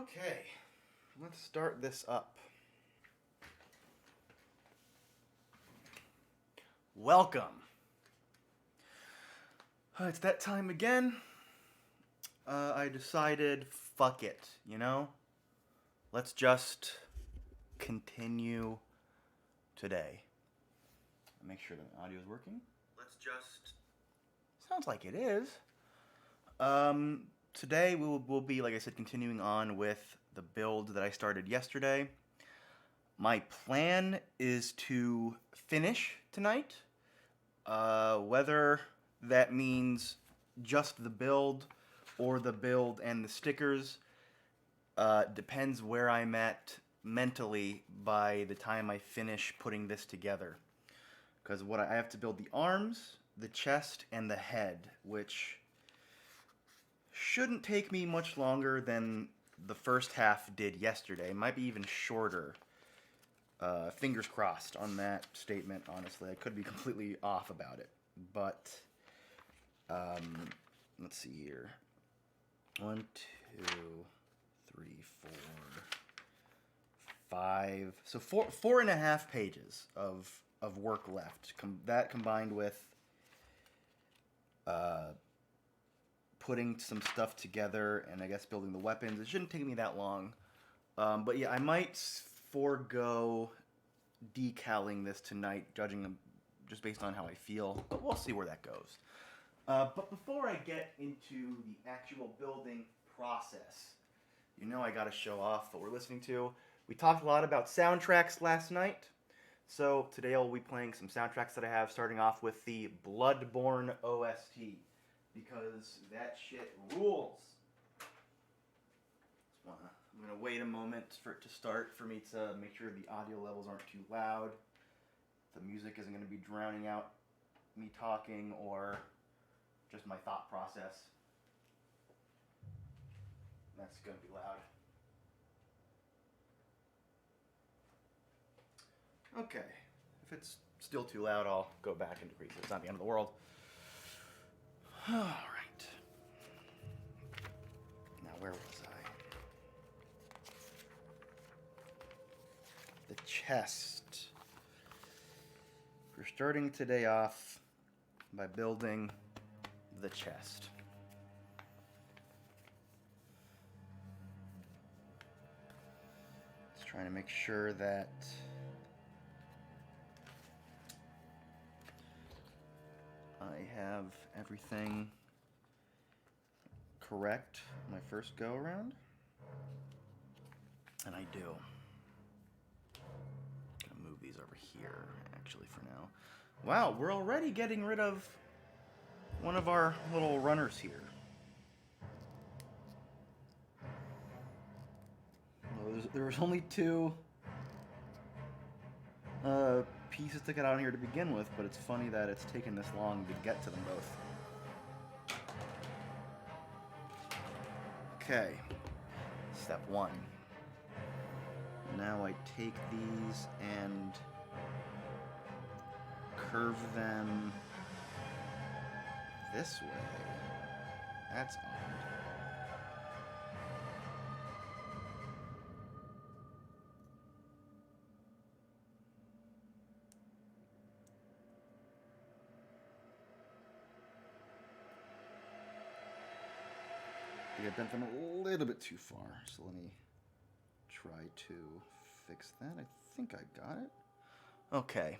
Okay, let's start this up. Welcome. It's that time again. I decided, fuck it, you know? Let's just continue today. Make sure the audio is working. Let's just... Sounds like it is. Today we'll be, like I said, continuing on with the build that I started yesterday. My plan is to finish tonight. Whether that means just the build or the build and the stickers depends where I'm at mentally by the time I finish putting this together. Because what I have to build the arms, the chest, and the head, which shouldn't take me much longer than the first half did yesterday. It might be even shorter. Fingers crossed on that statement, honestly. I could be completely off about it. But, let's see here. 1, 2, 3, 4, 5. So 4.5 pages of work left. That combined with putting some stuff together and I guess building the weapons. It shouldn't take me that long. But yeah, I might forego decaling this tonight, judging just based on how I feel. But we'll see where that goes. But before I get into the actual building process, you know I gotta show off what we're listening to. We talked a lot about soundtracks last night. So today I'll be playing some soundtracks that I have, starting off with the Bloodborne OST. Because that shit rules. I'm going to wait a moment for it to start for me to make sure the audio levels aren't too loud. The music isn't going to be drowning out me talking or just my thought process. That's going to be loud. Okay. If it's still too loud, I'll go back and decrease it. It's not the end of the world. All right. Now, where was I? The chest. We're starting today off by building the chest. Just trying to make sure that I have everything correct my first go around, and I do. Gonna move these over here actually for now. Wow, we're already getting rid of one of our little runners here. There was only 2 pieces to get out here to begin with, but it's funny that it's taken this long to get to them both. Okay, step 1. Now I take these and curve them this way. That's odd. I think I bent them a little bit too far, so let me try to fix that. I think I got it. Okay.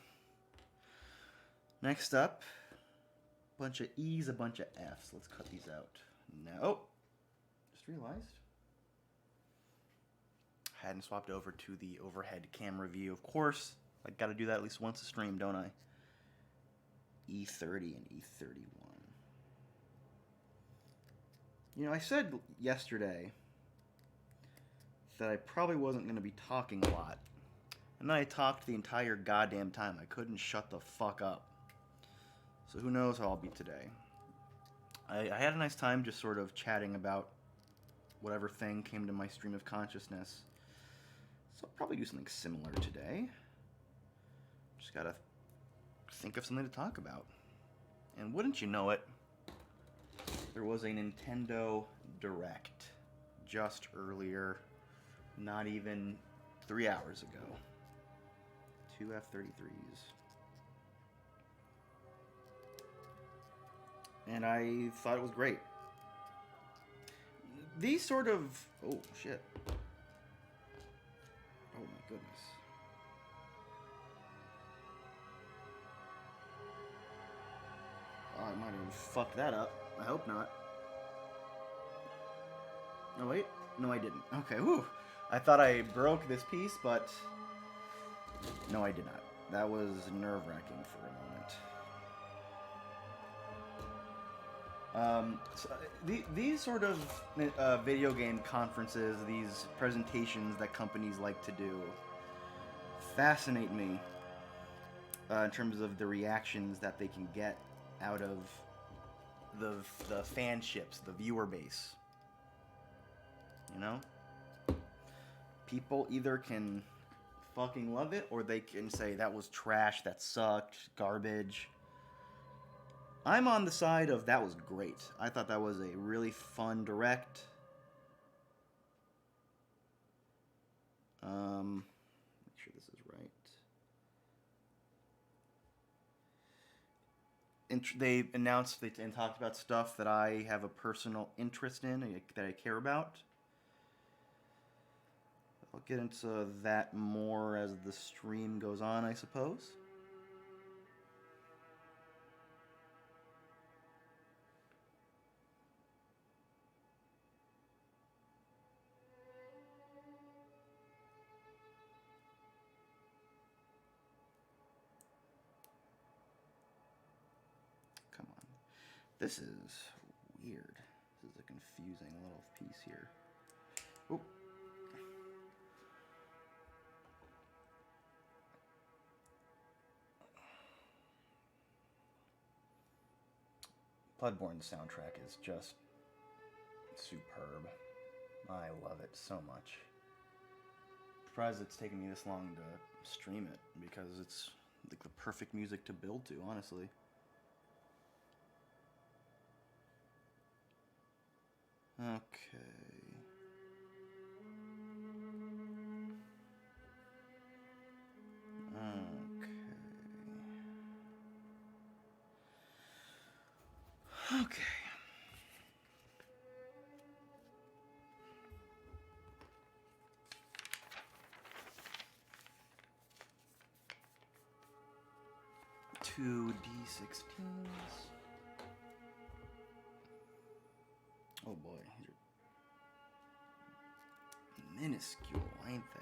Next up, a bunch of E's, a bunch of F's. Let's cut these out. No. Just realized I hadn't swapped over to the overhead camera view. Of course, I gotta do that at least once a stream, don't I? E30 and E31. You know, I said yesterday that I probably wasn't going to be talking a lot. And then I talked the entire goddamn time. I couldn't shut the fuck up. So who knows how I'll be today. I had a nice time just sort of chatting about whatever thing came to my stream of consciousness. So I'll probably do something similar today. Just gotta think of something to talk about. And wouldn't you know it, there was a Nintendo Direct just earlier not even 3 hours ago. 2 F-33s. And I thought it was great. These sort of... Oh, shit. Oh, my goodness. Oh, I might have fucked that up. I hope not. Oh, wait. No, I didn't. Okay, whew. I thought I broke this piece, but... No, I did not. That was nerve-wracking for a moment. These sort of video game conferences, these presentations that companies like to do, fascinate me in terms of the reactions that they can get out of the fanships, the viewer base. You know? People either can fucking love it, or they can say, that was trash, that sucked, garbage. I'm on the side of that was great. I thought that was a really fun direct. Make sure this is right. They announced and talked about stuff that I have a personal interest in, that I care about. I'll get into that more as the stream goes on, I suppose. Come on. This is weird. This is a confusing little piece here. Oh. Bloodborne's soundtrack is just superb. I love it so much. Surprised it's taken me this long to stream it, because it's like the perfect music to build to, honestly. Okay. Okay. Two D16s. Oh boy, these are minuscule, ain't they?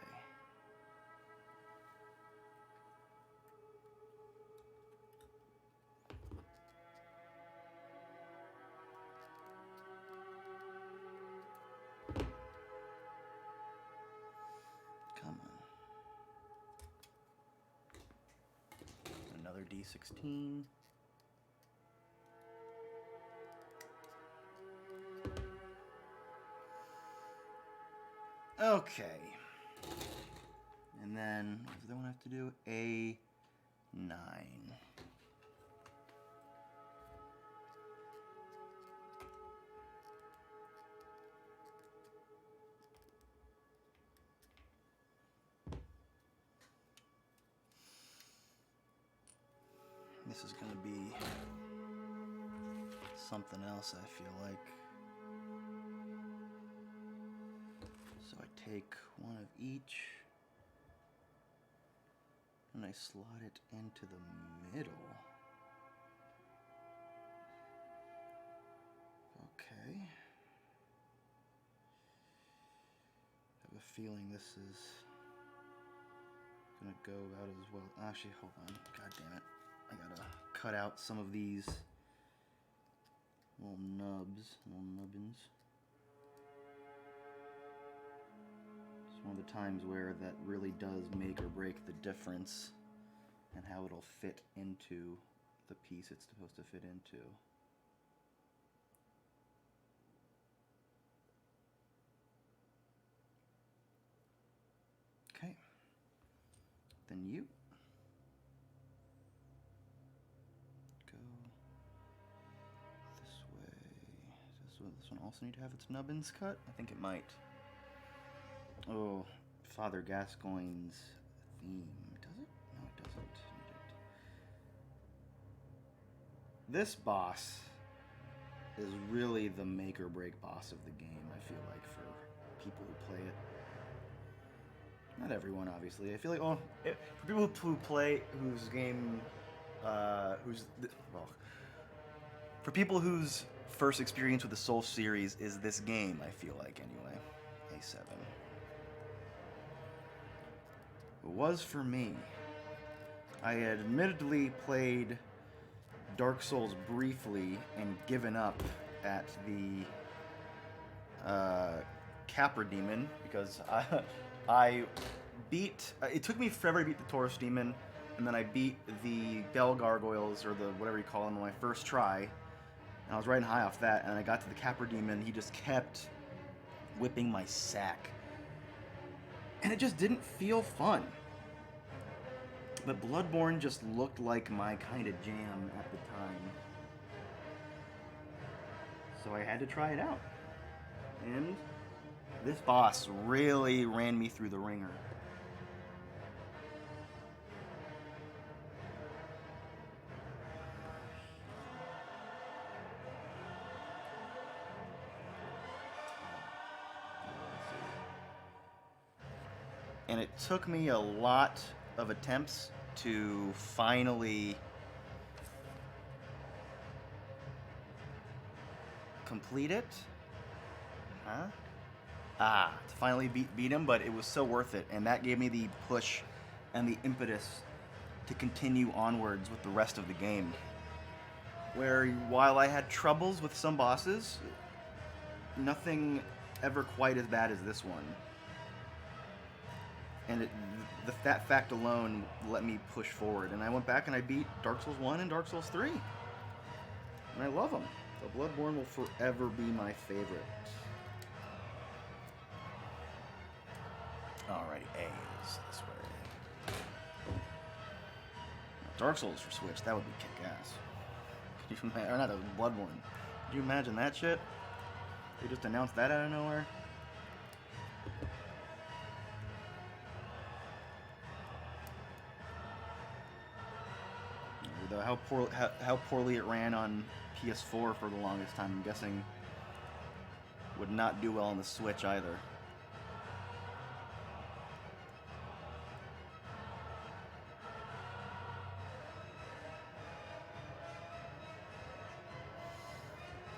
Come on. Another D16. Okay. And then, what does the other one have to do? A9. This is going to be something else, I feel like. So I take one of each, and I slot it into the middle. Okay. I have a feeling this is gonna go out as well. Actually, hold on. God damn it. I gotta cut out some of these little nubbins. It's one of the times where that really does make or break the difference and how it'll fit into the piece it's supposed to fit into. Okay. Then you go this way. Does this one also need to have its nubbins cut? I think it might. Oh, Father Gascoigne's theme. Does it? No, it doesn't. This boss is really the make or break boss of the game, I feel like, for people who play it. Not everyone, obviously. I feel like, for people who play, whose game, well, for people whose first experience with the Soul series is this game, I feel like, anyway. A7. It was for me. I had admittedly played Dark Souls briefly and given up at the Capra Demon because I beat. It took me forever to beat the Taurus Demon, and then I beat the Bell Gargoyles or the whatever you call them on my first try, and I was riding high off that. And I got to the Capra Demon. He just kept whipping my sack, and it just didn't feel fun. But Bloodborne just looked like my kind of jam at the time. So I had to try it out. And this boss really ran me through the ringer. And it took me a lot of attempts to finally complete it. To finally beat him, but it was so worth it, and that gave me the push and the impetus to continue onwards with the rest of the game. Where while I had troubles with some bosses, nothing ever quite as bad as this one. And that fact alone let me push forward. And I went back and I beat Dark Souls 1 and Dark Souls 3. And I love them. The Bloodborne will forever be my favorite. Alrighty, A is this way. Dark Souls for Switch, that would be kick-ass. Could you imagine? Or not, Bloodborne. Could you imagine that shit? They just announced that out of nowhere? How poorly it ran on PS4 for the longest time, I'm guessing would not do well on the Switch either.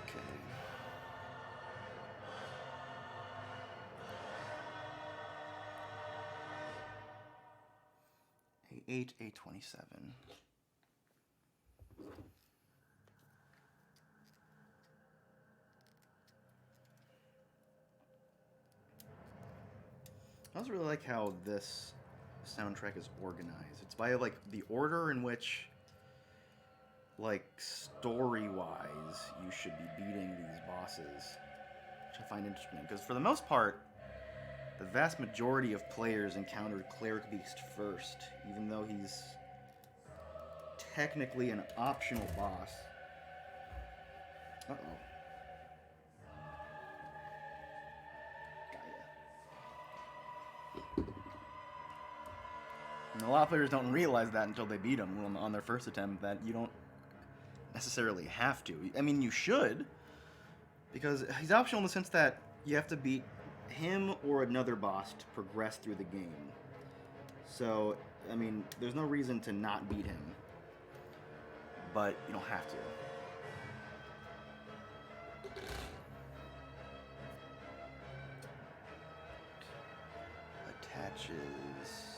Okay. A8, A27. I also really like how this soundtrack is organized. It's by like the order in which, like, story-wise, you should be beating these bosses, which I find interesting. Because for the most part, the vast majority of players encountered Cleric Beast first, even though he's technically an optional boss. Uh-oh. And a lot of players don't realize that until they beat him on their first attempt, that you don't necessarily have to. I mean, you should, because he's optional in the sense that you have to beat him or another boss to progress through the game. So, I mean, there's no reason to not beat him, but you don't have to. Attaches...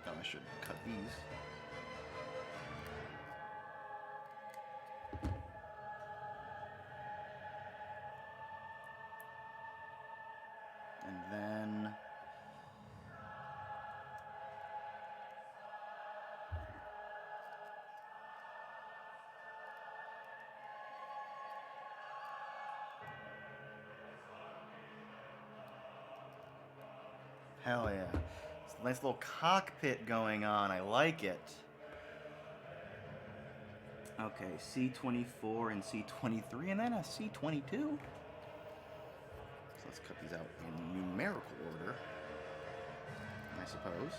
I should cut these. And then hell yeah. It's a nice little cockpit going on. I like it. Okay, C24 and C23, and then a C22. So let's cut these out in numerical order, I suppose.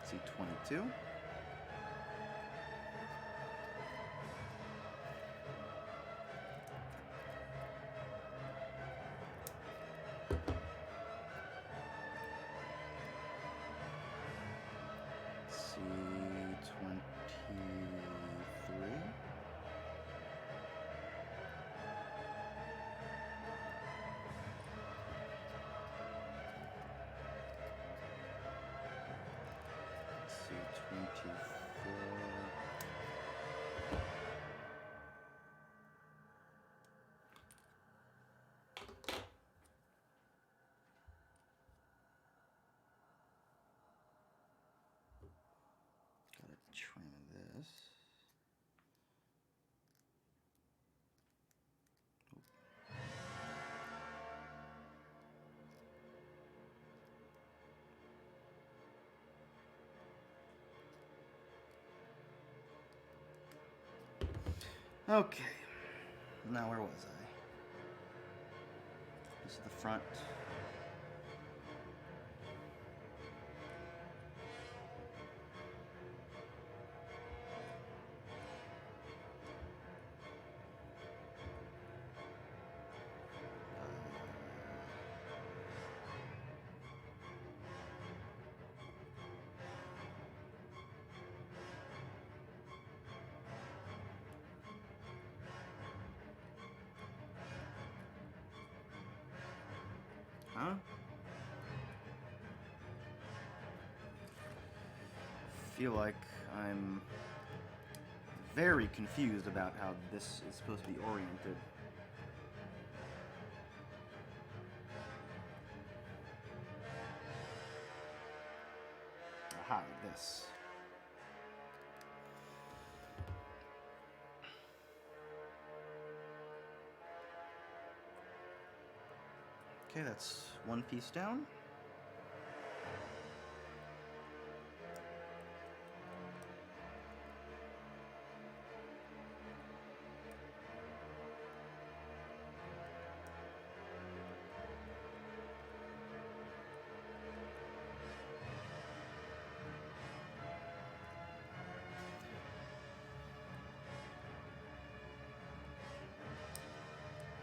C22. C24. Gotta trim this. Okay. Now where was I? This is the front. Huh? Feel like I'm very confused about how this is supposed to be oriented. Aha, like this. Okay, that's one piece down.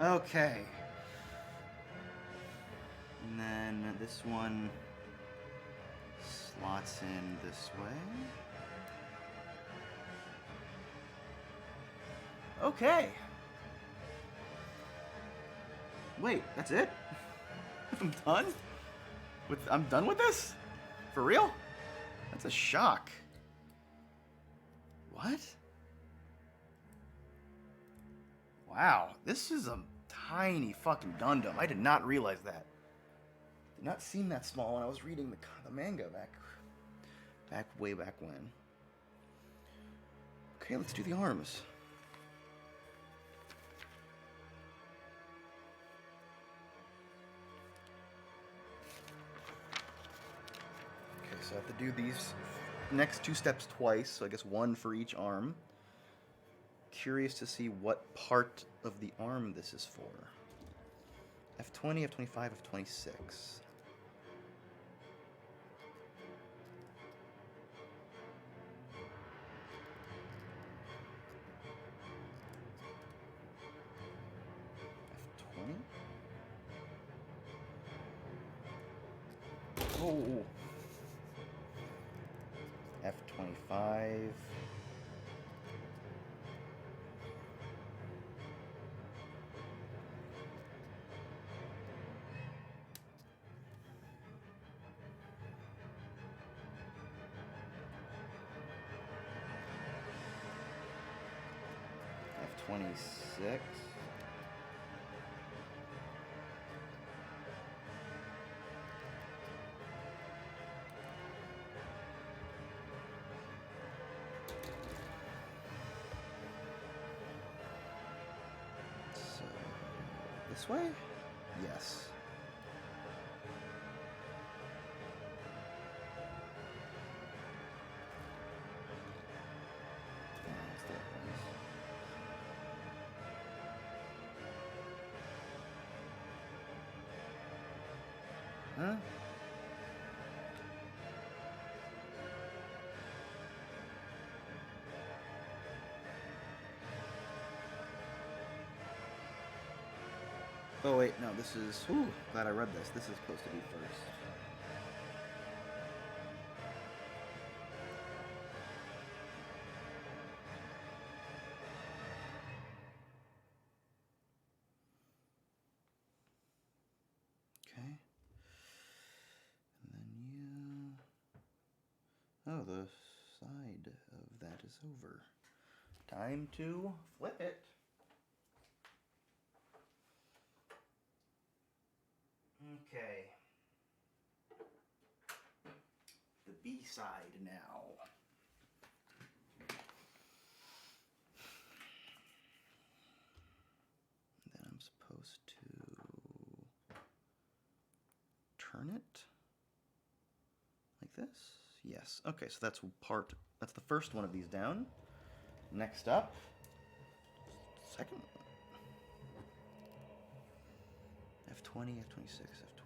Okay. And then this one slots in this way. Okay. Wait, that's it? I'm done? I'm done with this? For real? That's a shock. What? Wow, this is a tiny fucking Gundam. I did not realize that. Did not seem that small when I was reading the manga way back when. Okay, let's do the arms. Okay, so I have to do these next two steps twice, so I guess one for each arm. Curious to see what part of the arm this is for. F20, F25, F26. F20. Oh. F25. F26. So, this way? Yes. Huh? Oh wait, no, this is... Ooh, glad I read this. This is supposed to be first. Okay. And then you... Oh, the side of that is over. Time to flip it. Okay. The B side now. Then I'm supposed to turn it like this. Yes. Okay, so that's the first one of these down. Next up, second one. F20, F26, F25.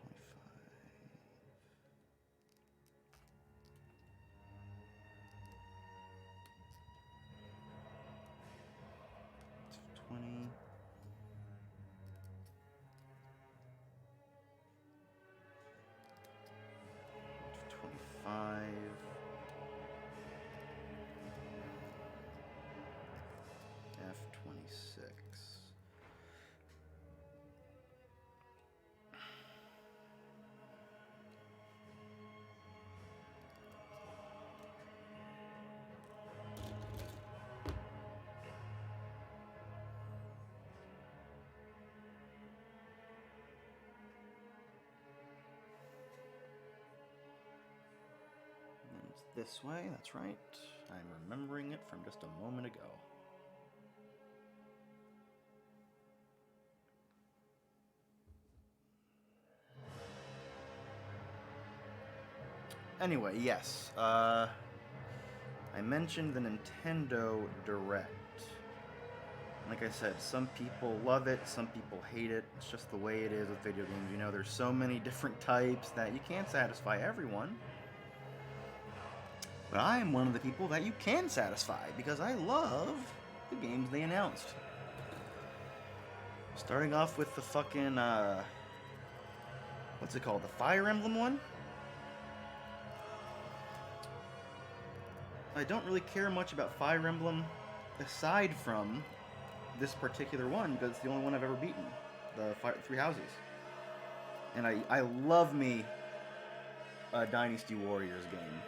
F20. F25. F26. And it's this way, that's right. I'm remembering it from just a moment ago. Anyway, yes. I mentioned the Nintendo Direct. Like I said, some people love it, some people hate it. It's just the way it is with video games. You know, there's so many different types that you can't satisfy everyone. But I am one of the people that you can satisfy because I love the games they announced. Starting off with the fucking, what's it called? The Fire Emblem one? I don't really care much about Fire Emblem aside from this particular one because it's the only one I've ever beaten. The Three Houses. And I love me a Dynasty Warriors game.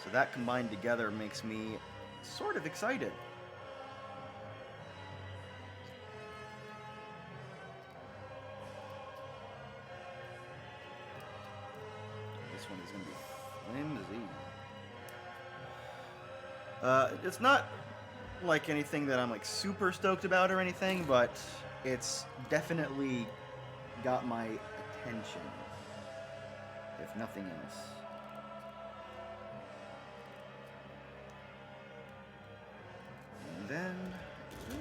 So that combined together makes me sort of excited. This one is going to be flimsy. It's not like anything that I'm like super stoked about or anything, but it's definitely got my attention, if nothing else. And then this.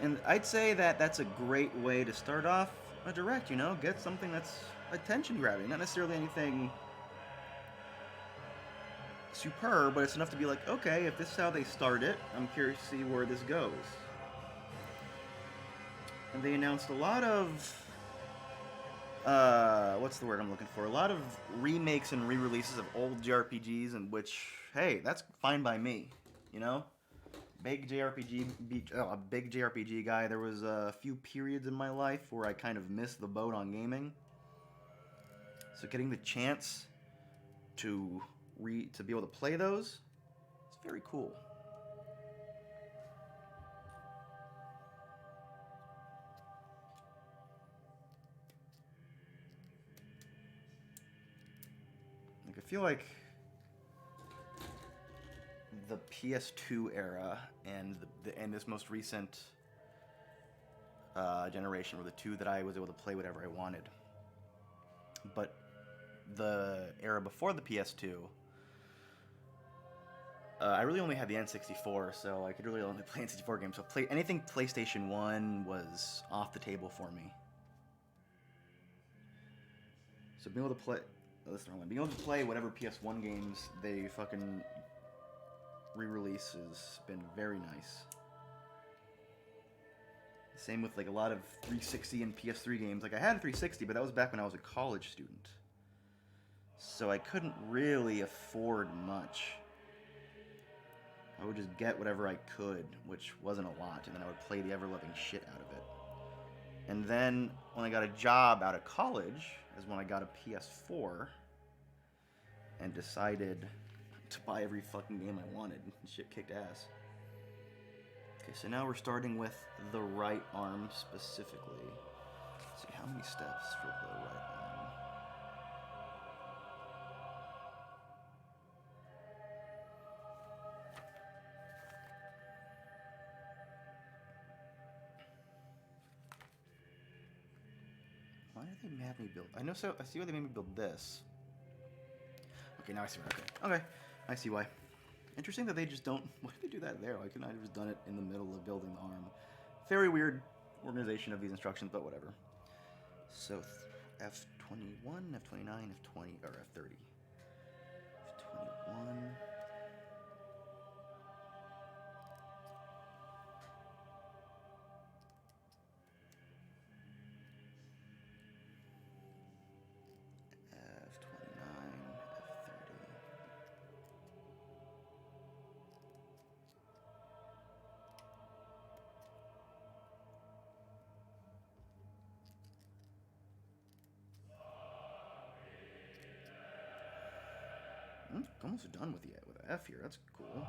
And I'd say that that's a great way to start off a direct, you know? Get something that's attention grabbing, not necessarily anything superb, but it's enough to be like, okay, if this is how they start it, I'm curious to see where this goes. And they announced a lot of, what's the word I'm looking for? A lot of remakes and re-releases of old JRPGs, and which, hey, that's fine by me, you know? A big JRPG guy. There was a few periods in my life where I kind of missed the boat on gaming. So getting the chance to be able to play those, it's very cool. Like, I feel like the PS2 era and this most recent generation were the two that I was able to play whatever I wanted. But the era before the PS2, I really only had the N64, so I could really only play N64 games. So anything PlayStation 1 was off the table for me. So being able to play, being able to play whatever PS1 games they fucking re-release has been very nice. Same with like a lot of 360 and PS3 games. Like I had a 360, but that was back when I was a college student. So I couldn't really afford much. I would just get whatever I could, which wasn't a lot, and then I would play the ever-loving shit out of it. And then when I got a job out of college is when I got a PS4 and decided to buy every fucking game I wanted. Shit kicked ass. Okay, so now we're starting with the right arm specifically. Let's see, how many steps for the right arm? Why did they have me build? I see why they made me build this. Okay, now I see why. Okay, I see why. Interesting that they just don't... Why did they do that there? Why couldn't I have just done it in the middle of building the arm? Very weird organization of these instructions, but whatever. So, F21, F29, F20, or F30. F21... almost done with the F here. That's cool.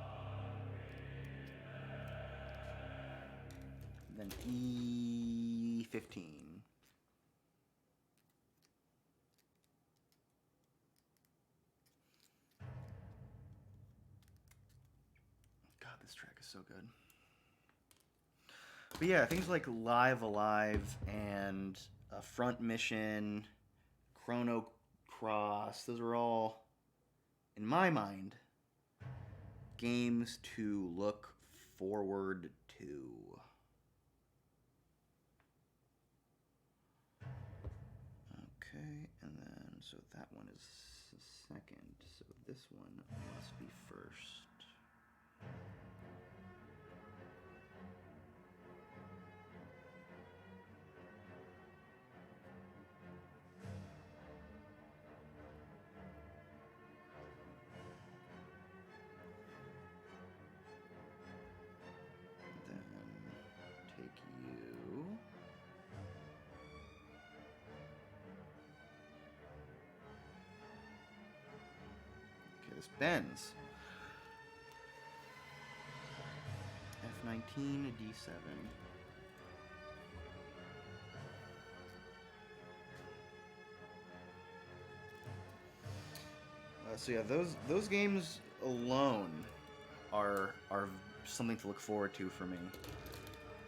Then E15. God, this track is so good. But yeah, things like Live Alive and Front Mission, Chrono Cross, those are all, in my mind, games to look forward to. Okay, and then, so that one is second, so this one must be first. Bends. F19, D7. So yeah, those games alone are something to look forward to for me.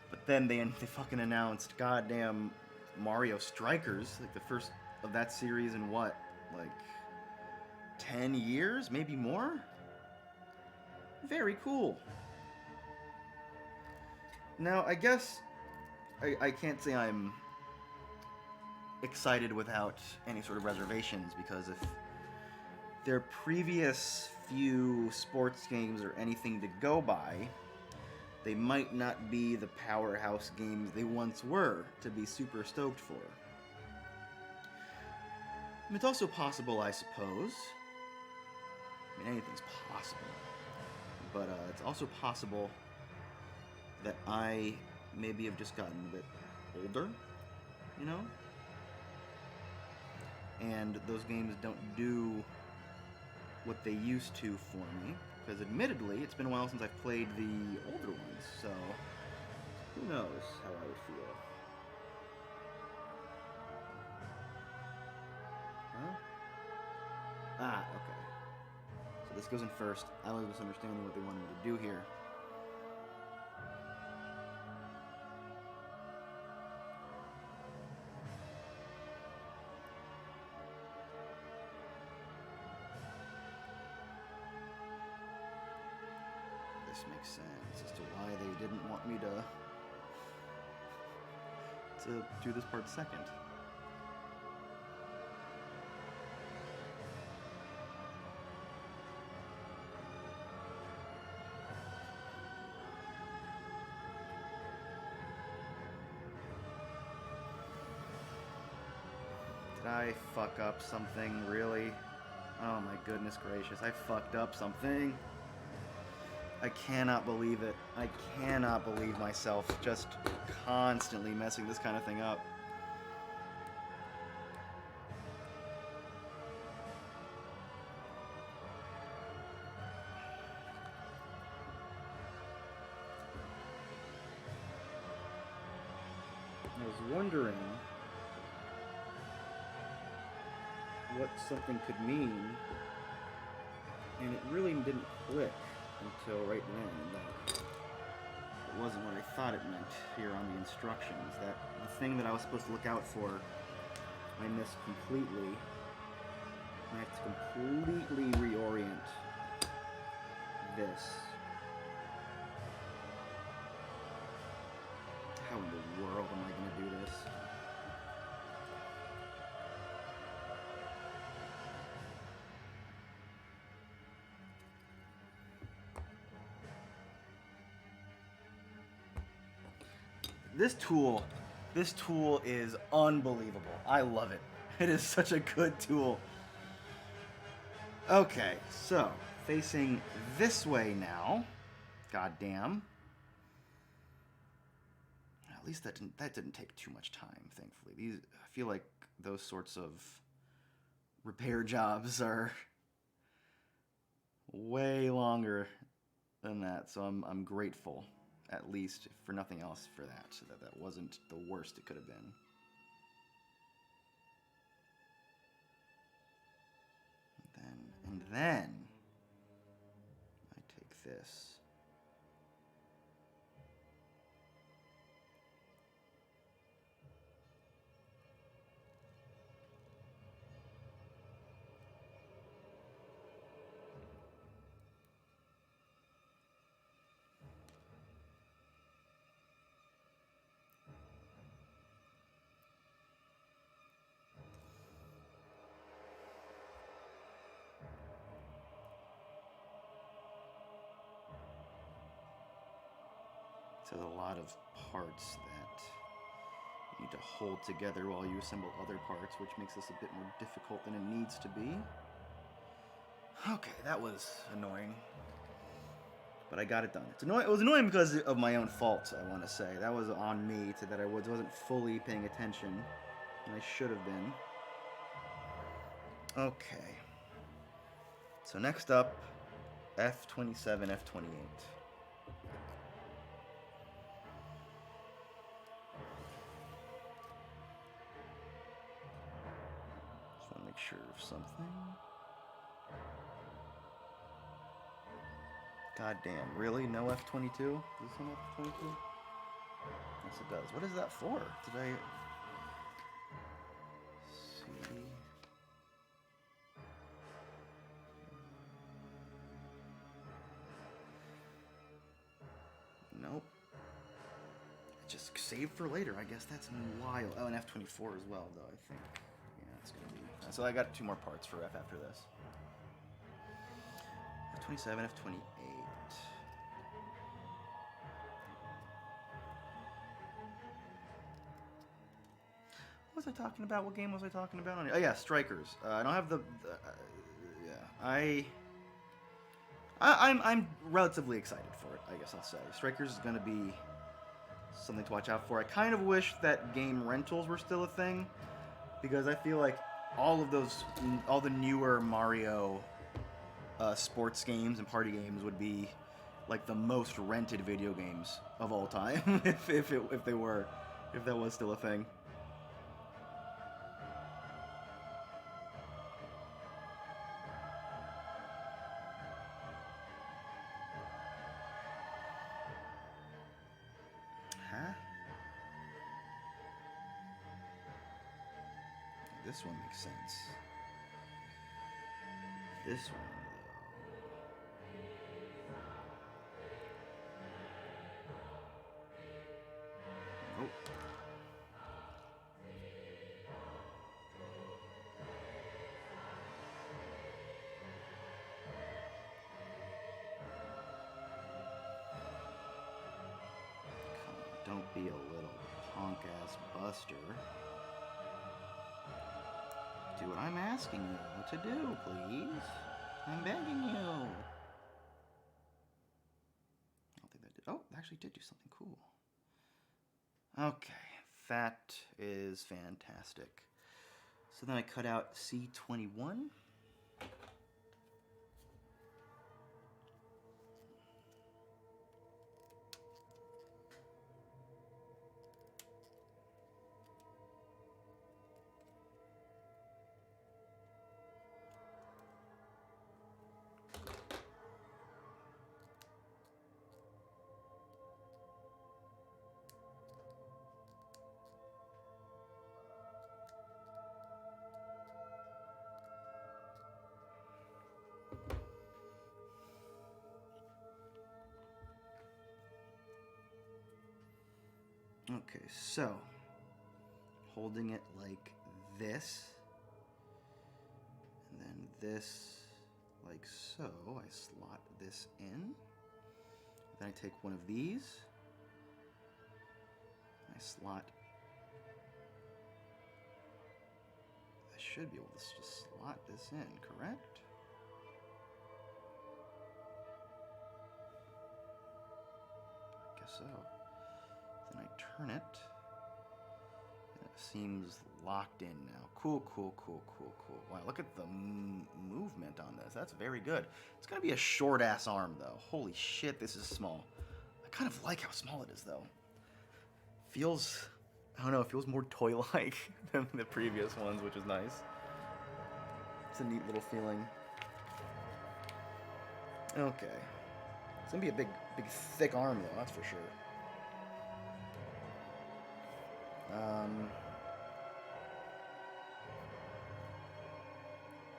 But then they fucking announced goddamn Mario Strikers, like the first of that series in what, like 10 years, maybe more? Very cool. Now, I guess I can't say I'm excited without any sort of reservations, because if their previous few sports games are anything to go by, they might not be the powerhouse games they once were to be super stoked for. It's also possible, I suppose. I mean, anything's possible. But it's also possible that I maybe have just gotten a bit older, you know? And those games don't do what they used to for me. Because admittedly, it's been a while since I've played the older ones, so who knows how I would feel. Huh? Ah, okay. So this goes in first. I was misunderstanding what they wanted me to do here. This makes sense as to why they didn't want me to do this part second. I fuck up something, really? Oh my goodness gracious, I fucked up something. I cannot believe it. I cannot believe myself just constantly messing this kind of thing up. I was wondering what something could mean, and it really didn't click until right then that it wasn't what I thought it meant here on the instructions. That the thing that I was supposed to look out for, I missed completely. I have to completely reorient this. How in the world am I going to do this? This tool is unbelievable. I love it. It is such a good tool. Okay, so facing this way now. Goddamn. At least that didn't take too much time, thankfully. I feel like those sorts of repair jobs are way longer than that, so I'm grateful, at least for nothing else, for that, so that wasn't the worst it could have been. And then I take this. So there's a lot of parts that you need to hold together while you assemble other parts, which makes this a bit more difficult than it needs to be. Okay, that was annoying. But I got it done. It was annoying because of my own fault, I want to say. That was on me, that I wasn't fully paying attention, and I should have been. Okay. So next up, F-27, F-28. Sure of something. God damn, really? No F-22? Is this an F-22? Yes, it does. What is that for? Did I see? Nope. Just save for later. I guess that's wild. Oh, an F-24 as well, though, I think. It's gonna be. So I got 2 more parts for F after this. F-27, F-28. What was I talking about? What game was I talking about? Oh yeah, Strikers. I don't have yeah. I'm relatively excited for it, I guess I'll say. Strikers is gonna be something to watch out for. I kind of wish that game rentals were still a thing, because I feel like all the newer Mario sports games and party games would be like the most rented video games of all time if that was still a thing. Huh? This one makes sense. This one, though. Nope. Don't be a little punk-ass buster. Do what I'm asking you what to do, please. I'm begging you. I don't think that did. Oh, it actually did do something cool. Okay, that is fantastic. So then I cut out C21. Okay, so holding it like this, and then this like so, I slot this in. Then I take one of these, I slot. I should be able to just slot this in, correct? I guess so. Then I turn it, and it seems locked in now. Cool, cool, cool, cool, cool. Wow, look at the movement on this. That's very good. It's gonna be a short-ass arm, though. Holy shit, this is small. I kind of like how small it is, though. Feels, I don't know, it feels more toy-like than the previous ones, which is nice. It's a neat little feeling. Okay. It's gonna be a big, thick arm, though, that's for sure.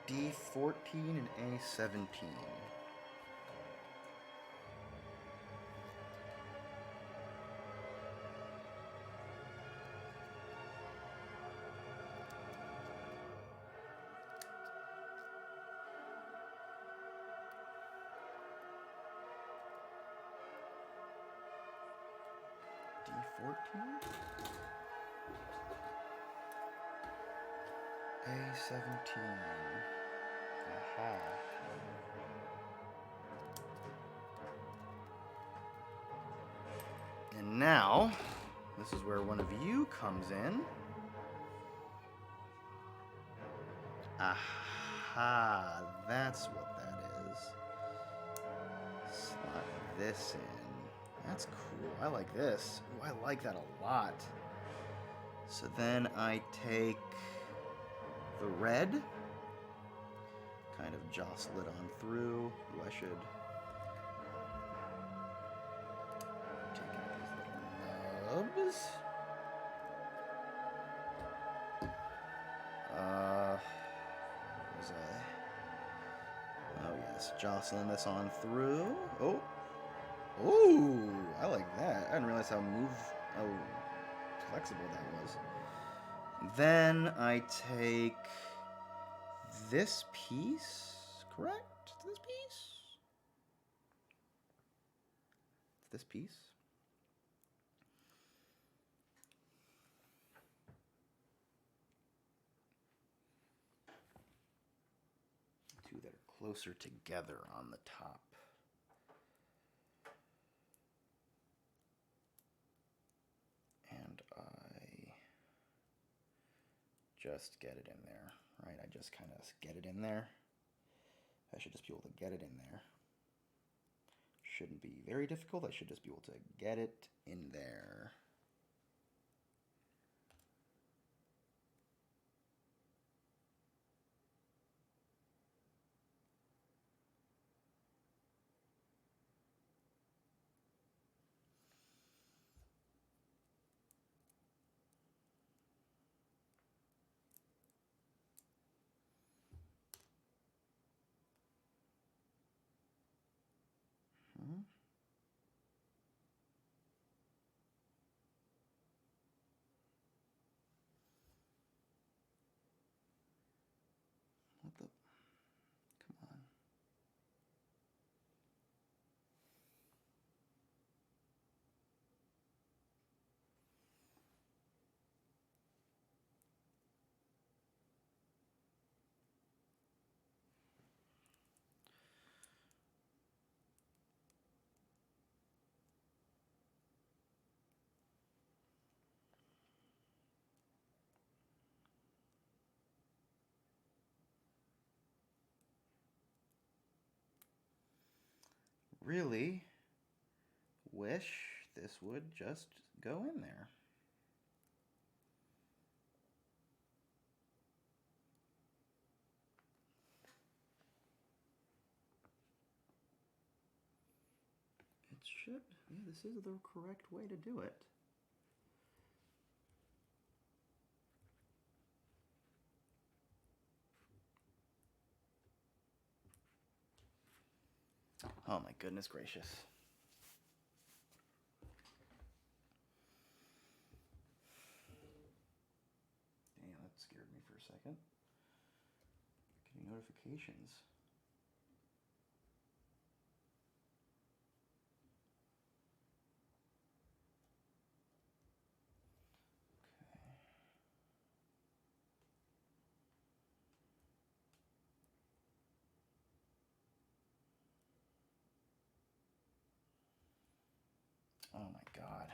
D14 and A17. D14? A17. Aha. And now, this is where one of you comes in. Aha, that's what that is. Slot this in. That's cool. I like this. Ooh, I like that a lot. So then I take the red, kind of jostle it on through. Ooh, I should take out these little nubs. Was I? Oh yes, jostling this on through. Oh, oh, I like that. I didn't realize how flexible that was. Then I take this piece, correct? This piece? This piece. Two that are closer together on the top. And I just get it in there, right? I just kind of get it in there. I should just be able to get it in there. Shouldn't be very difficult. I should just be able to get it in there. What the? Come on. really wish this would just go in there. It should. Yeah, this is the correct way to do it. Oh my goodness gracious. Damn, that scared me for a second. Getting notifications. Oh my god.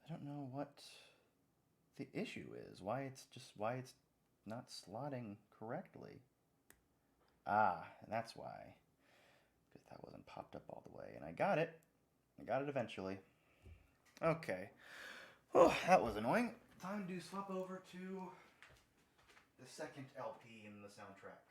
I don't know what the issue is. Why it's not slotting correctly. Ah, that's why. Because that wasn't popped up all the way. And I got it. I got it eventually. Okay. Oh, that was annoying. Time to swap over to the second LP in the soundtrack.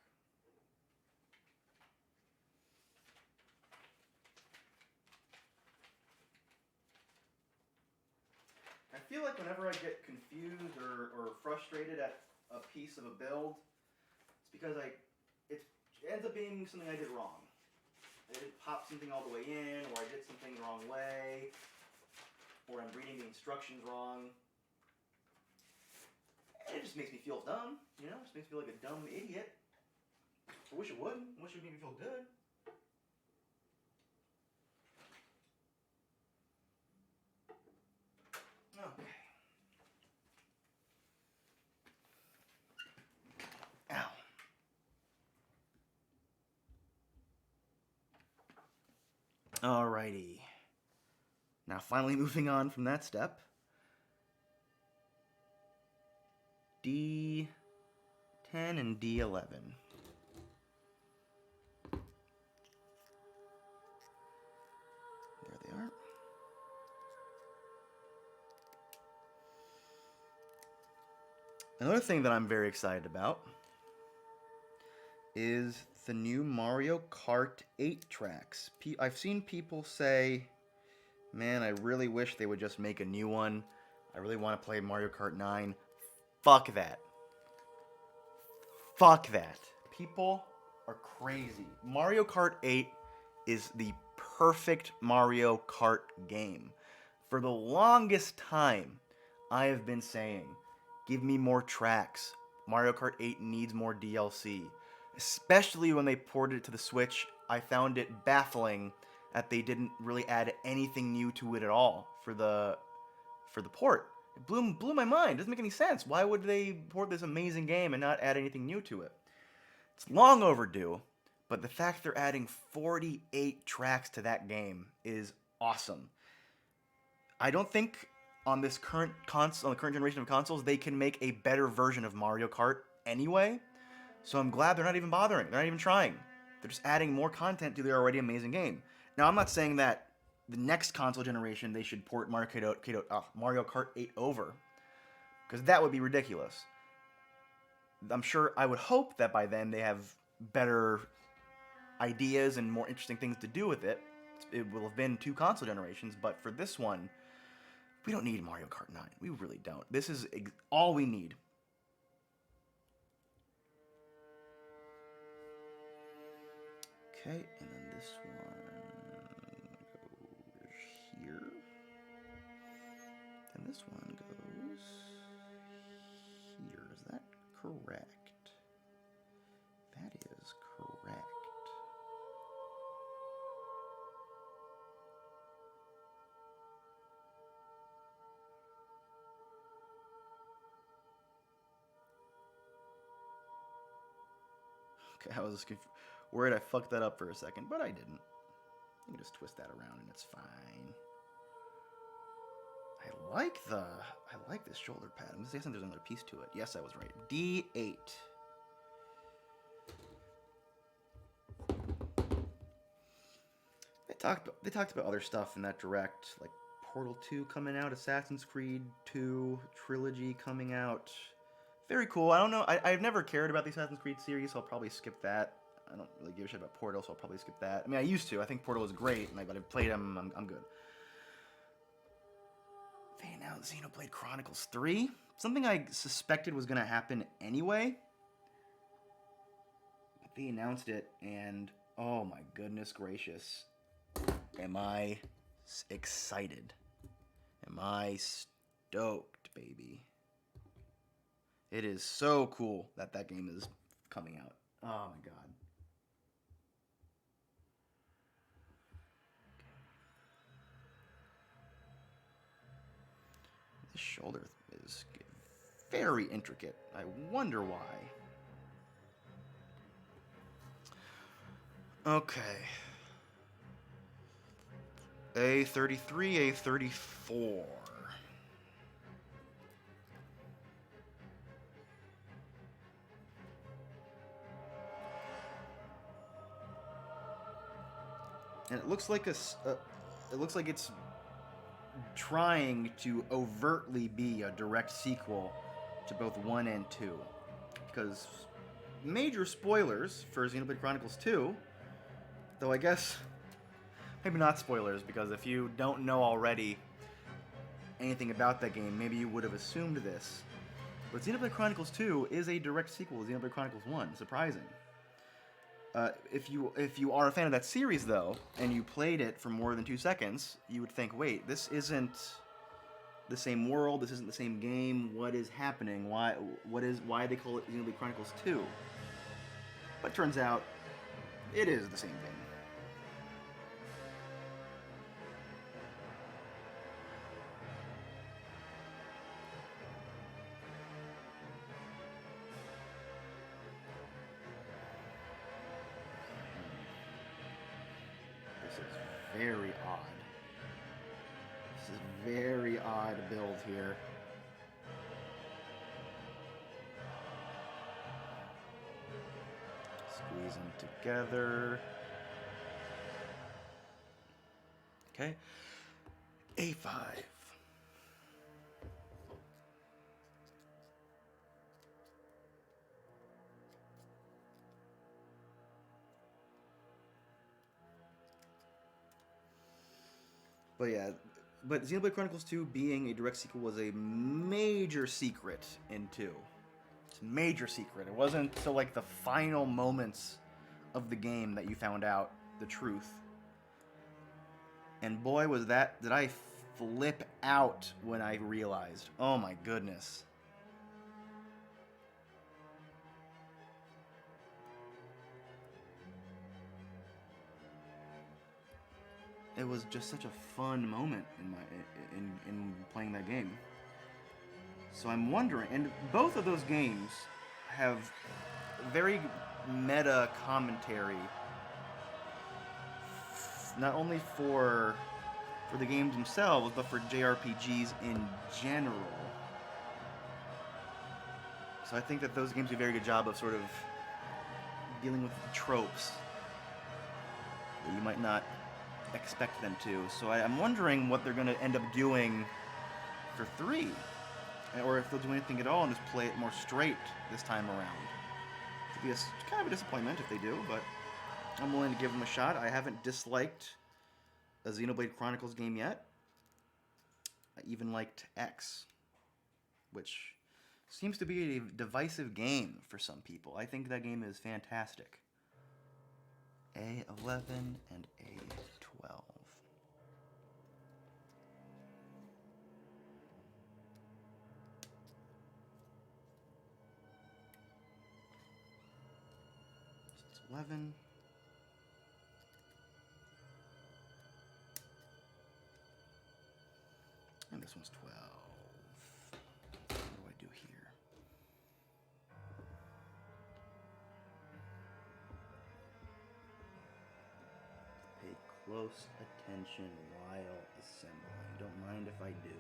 I feel like whenever I get confused or frustrated at a piece of a build, it's because it ends up being something I did wrong. I didn't pop something all the way in, or I did something the wrong way, or I'm reading the instructions wrong. And it just makes me feel dumb, you know? It just makes me feel like a dumb idiot. I wish it wouldn't. I wish it would make me feel good. Okay. Ow. Alrighty. Now finally moving on from that step. D10 and D11. There they are. Another thing that I'm very excited about is the new Mario Kart 8 tracks. I've seen people say, man, I really wish they would just make a new one. I really want to play Mario Kart 9. Fuck that. Fuck that. People are crazy. Mario Kart 8 is the perfect Mario Kart game. For the longest time, I have been saying, give me more tracks. Mario Kart 8 needs more DLC. Especially when they ported it to the Switch, I found it baffling that they didn't really add anything new to it at all for the port. It blew my mind. It doesn't make any sense. Why would they port this amazing game and not add anything new to it? It's long overdue, but the fact they're adding 48 tracks to that game is awesome. I don't think on this current generation of consoles they can make a better version of Mario Kart anyway. So I'm glad they're not even bothering. They're not even trying. They're just adding more content to their already amazing game. Now I'm not saying that the next console generation they should port Mario Kart 8 over, because that would be ridiculous. I'm sure, I would hope that by then they have better ideas and more interesting things to do with it. It will have been 2 console generations, but for this one, we don't need Mario Kart 9. We really don't. This is all we need. Okay, and then this one goes here. And this one goes here. Is that correct? That is correct. Okay, I was worried I fucked that up for a second, but I didn't. You can just twist that around and it's fine. I like this shoulder pad. I'm guessing there's another piece to it. Yes, I was right. D8. They talked about other stuff in that direct, like Portal 2 coming out, Assassin's Creed 2 trilogy coming out. Very cool. I don't know. I've never cared about the Assassin's Creed series, so I'll probably skip that. I don't really give a shit about Portal, so I'll probably skip that. I mean, I used to. I think Portal was great, but I've played them. I'm good. They announced Xenoblade Chronicles 3. Something I suspected was going to happen anyway. But they announced it, and oh my goodness gracious. Am I excited? Am I stoked, baby? It is so cool that that game is coming out. Oh my god. This shoulder is very intricate. I wonder why. Okay. A33, A34. And it looks like it's trying to overtly be a direct sequel to both 1 and 2. Because major spoilers for Xenoblade Chronicles 2, though I guess maybe not spoilers, because if you don't know already anything about that game, maybe you would have assumed this. But Xenoblade Chronicles 2 is a direct sequel to Xenoblade Chronicles 1. Surprising. If you are a fan of that series, though, and you played it for more than 2 seconds, you would think, wait, this isn't the same world, this isn't the same game, what is happening? Why they call it Xenoblade Chronicles 2? But it turns out, it is the same game. Very odd. This is very odd build here. Squeeze them together. Okay. A5. But yeah, Xenoblade Chronicles 2 being a direct sequel was a major secret in 2. It's a major secret. It wasn't until like the final moments of the game that you found out the truth. And boy, did I flip out when I realized. Oh my goodness. It was just such a fun moment in playing that game. So I'm wondering, and both of those games have very meta commentary, not only for the games themselves, but for JRPGs in general. So I think that those games do a very good job of sort of dealing with tropes that you might not expect them to. So I'm wondering what they're going to end up doing for 3, or if they'll do anything at all and just play it more straight this time around. It'd be kind of a disappointment if they do, but I'm willing to give them a shot. I haven't disliked a Xenoblade Chronicles game yet. I even liked X, which seems to be a divisive game for some people. I think that game is fantastic. A11 and A12. It's 11. And this one's 12. What do I do here? close attention while assembling. Don't mind if I do.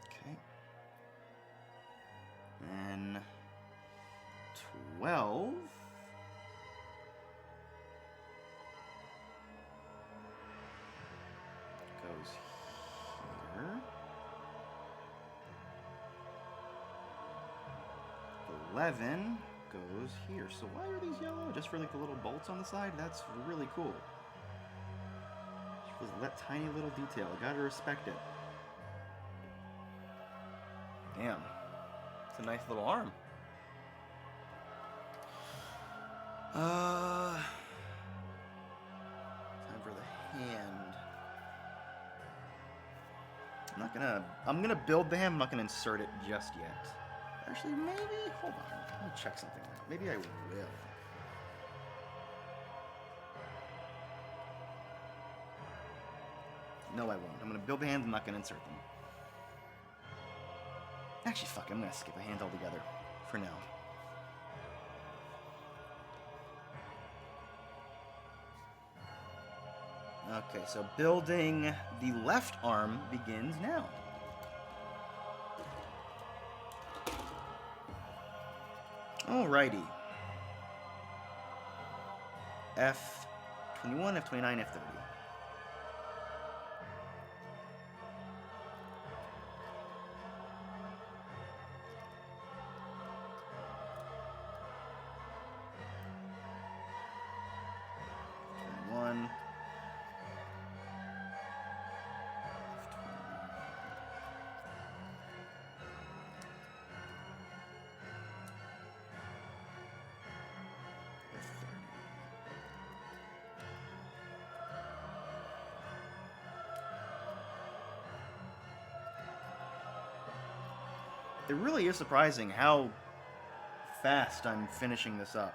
Okay. Then 12. Goes here. 11 goes here. So why are these yellow? Just for like the little bolts on the side? That's really cool. Just for that tiny little detail. Gotta respect it. Damn. It's a nice little arm. Time for the hand. I'm gonna build the hand, I'm not gonna insert it just yet. Actually, maybe, hold on, let me check something out. Maybe I will. No, I won't. I'm gonna build the hands, I'm not gonna insert them. Actually, fuck, I'm gonna skip the hands altogether, for now. Okay, so building the left arm begins now. Alrighty. F21, F29, F30. It really is surprising how fast I'm finishing this up.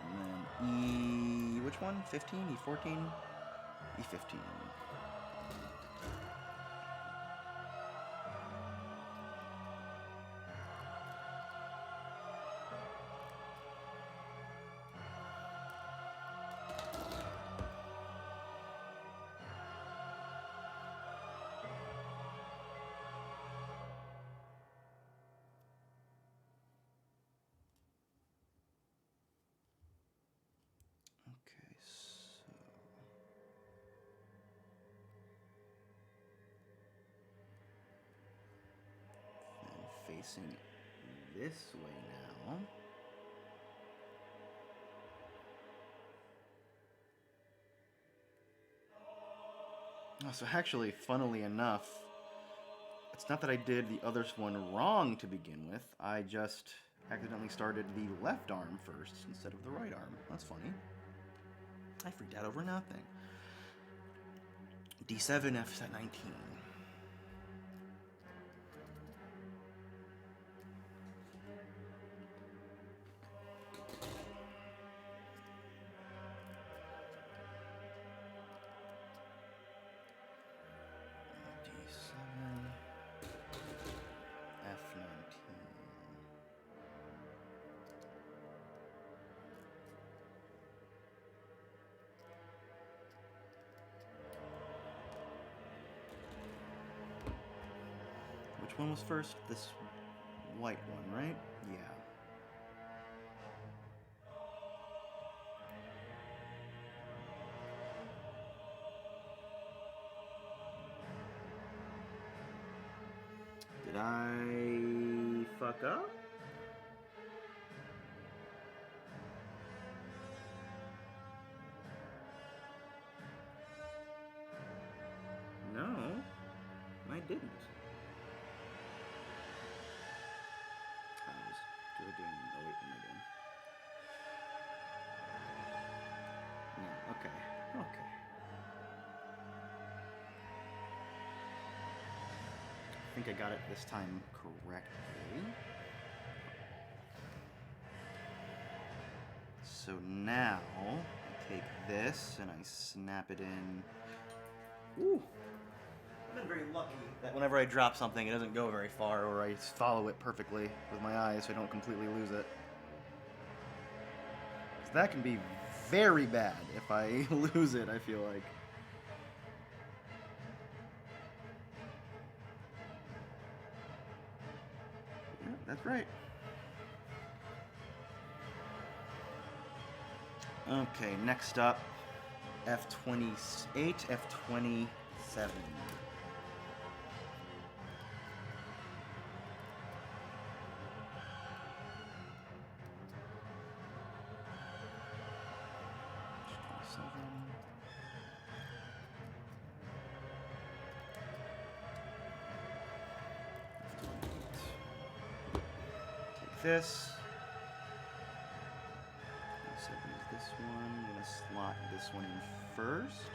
And then E... which one? 15? E14? E15. Facing this way now. Oh, so actually, funnily enough, it's not that I did the other one wrong to begin with. I just accidentally started the left arm first instead of the right arm. That's funny. I freaked out over nothing. D7, F19. Which one was first? This white one, right? Yeah. Did I fuck up? No, I didn't. Okay. I think I got it this time correctly. so now I take this and I snap it in. Ooh. I've been very lucky that whenever I drop something, it doesn't go very far, or I follow it perfectly with my eyes so I don't completely lose it. 'Cause that can be very bad if I lose it, I feel like. Yeah, that's right. Okay, next up, F-28, F-27. Take this. 27 is this one. I'm gonna slot this one in first.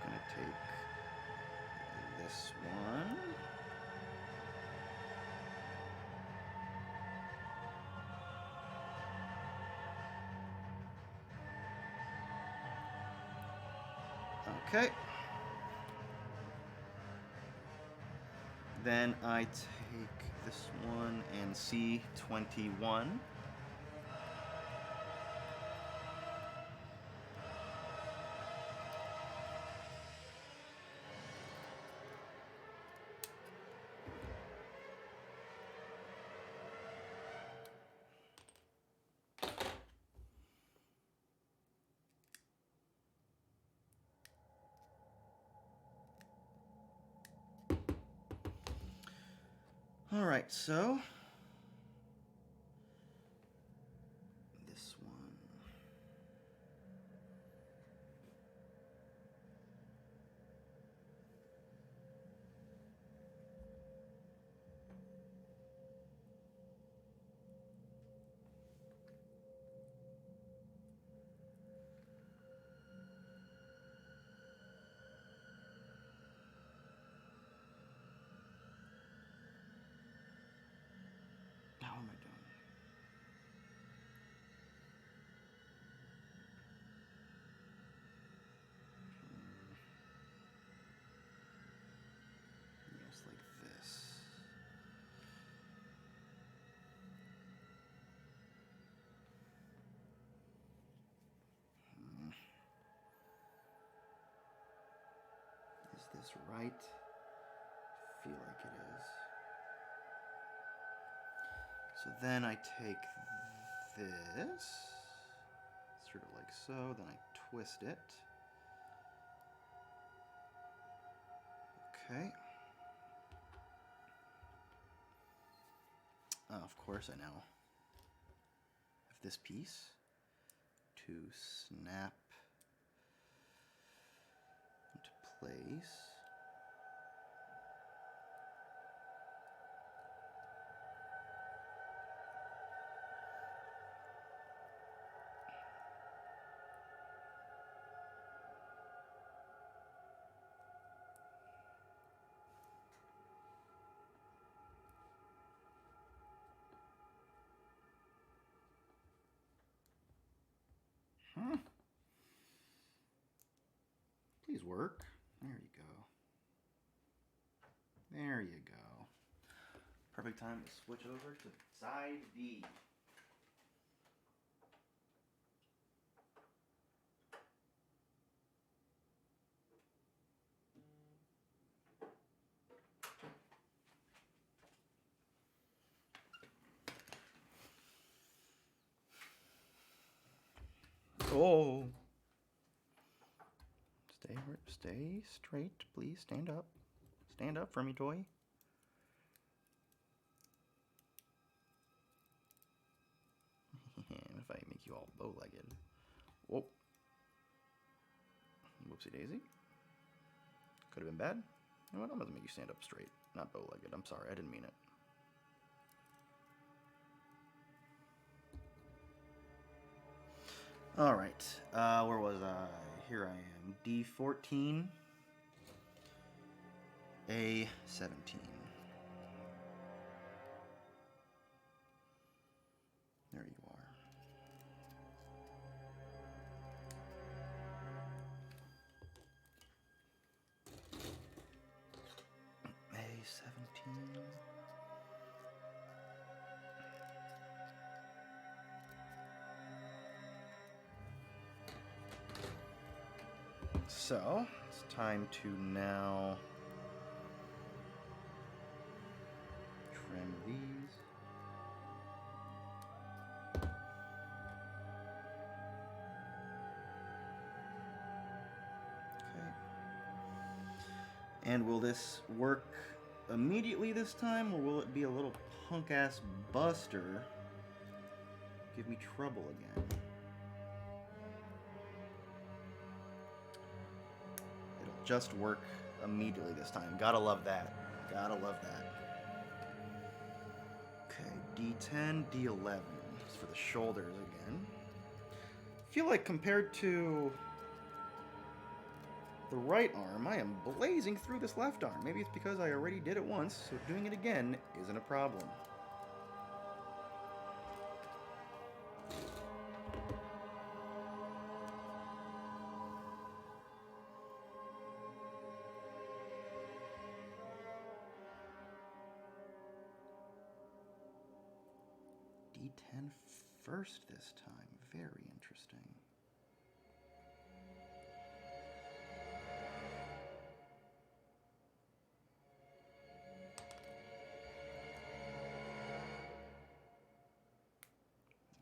I'm gonna take this one. Okay. Then I take this one and C-21. All right, so this one. How am I doing? Yes, like this. Is this right? I feel like it is. So then I take this, sort of like so, then I twist it. Okay. Of course I now have this piece to snap into place. Please work. There you go. There you go. Perfect time to switch over to side B. Oh. Stay straight, please. Stand up. Stand up for me, toy. If I make you all bow-legged. Whoa. Whoopsie daisy. Could have been bad. You know what? I'm going to make you stand up straight, not bow-legged. I'm sorry, I didn't mean it. All right. Where was I? Here I am. D14. A17. There you are. So, it's time to now trim these. Okay. And will this work immediately this time, or will it be a little punk-ass buster? Give me trouble again. It'll just work immediately this time. Gotta love that. Gotta love that. Okay, D10, D11. It's for the shoulders again. I feel like compared to the right arm, I am blazing through this left arm. Maybe it's because I already did it once, so doing it again isn't a problem. D10 first this time. Very interesting.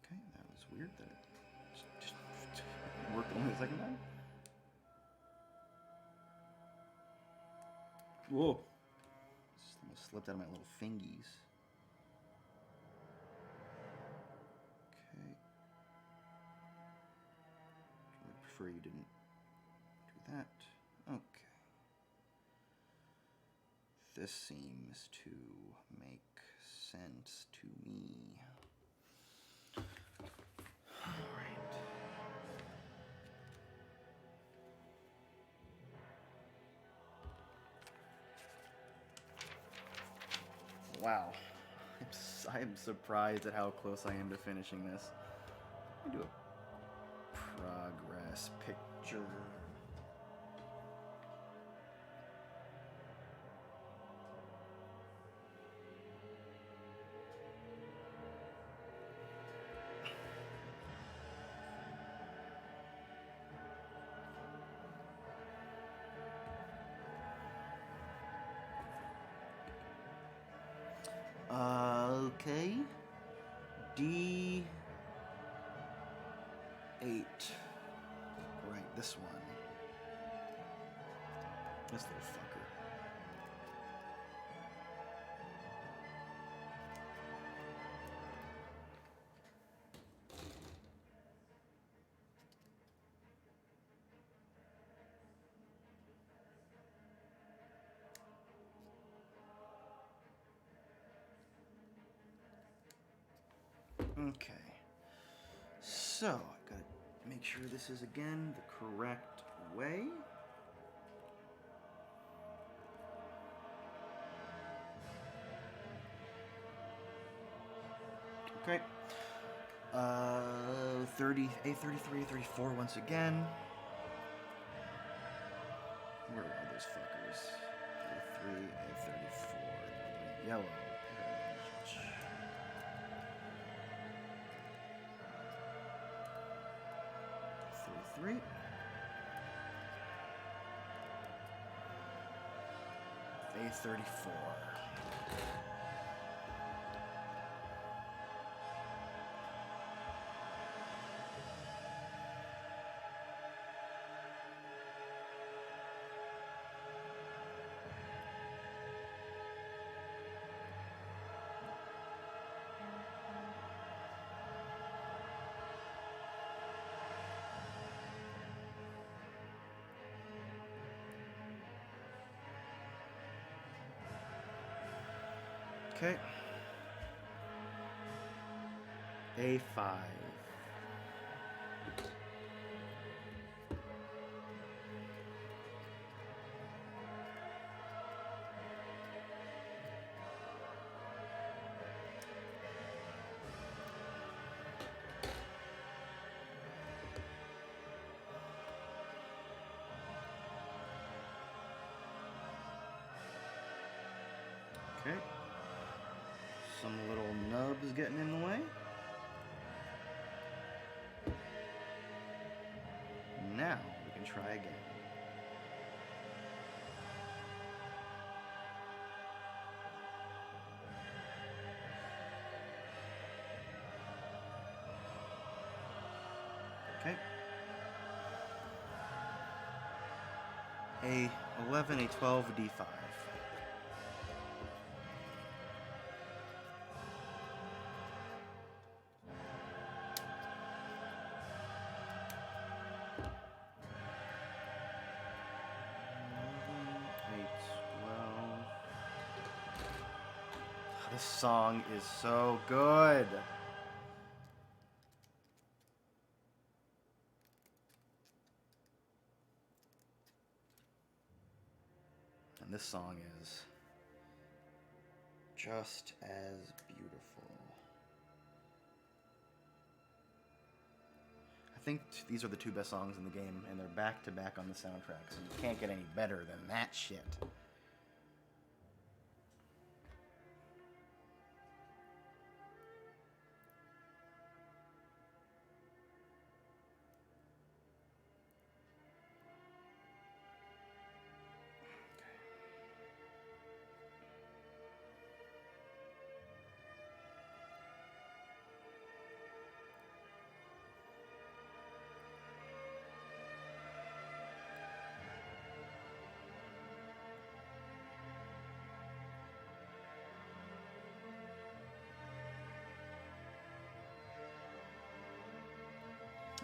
Okay, that was weird that it just worked only the second time. Whoa. Almost slipped out of my little fingies. Okay. I would prefer you didn't do that. Okay. This seems to make sense to me. Alright. Wow. I'm surprised at how close I am to finishing this. Let me do a progress picture. Okay. D8. Right, this one. This little fucker. Okay. So, I gotta make sure this is again the correct way. Okay. 30, A33, A34 once again. Where are those fuckers? A3, A34, yellow. A33. A34. Okay. A5. Okay. Some little nubs getting in the way. Now we can try again. Okay. A 11, a 12, a D5. This song is so good. And this song is just as beautiful. I think these are the two best songs in the game, and they're back to back on the soundtrack, so you can't get any better than that shit.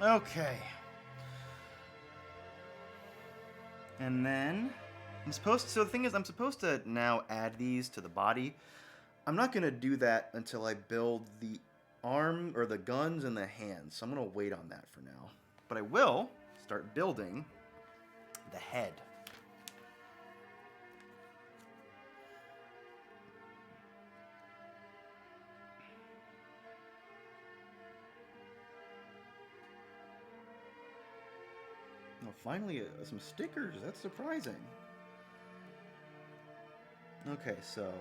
Okay. And then so the thing is, I'm supposed to now add these to the body. I'm not gonna do that until I build the arm or the guns and the hands. So I'm gonna wait on that for now. But I will start building the head. Well, finally, some stickers. That's surprising. Okay, so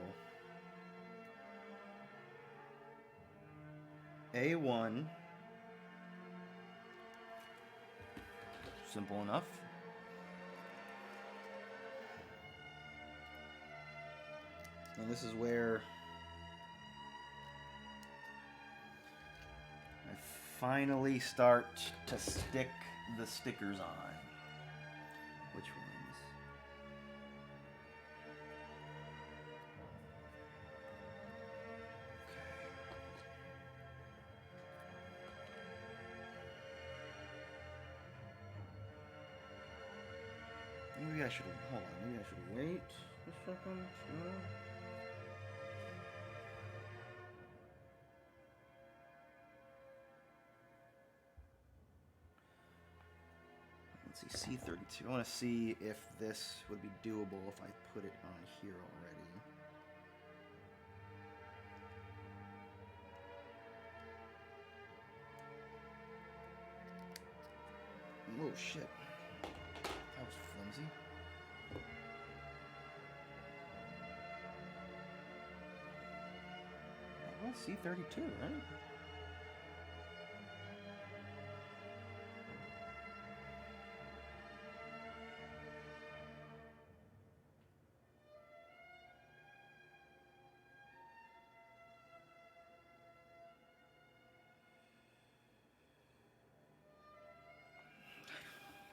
A1. Simple enough. And this is where I finally start to stick the stickers on. Which ones? Okay. Maybe I should hold on. Maybe I should wait a second. No. Let's see, C32. I want to see if this would be doable if I put it on here already. Oh shit. That was flimsy. That was C32, right?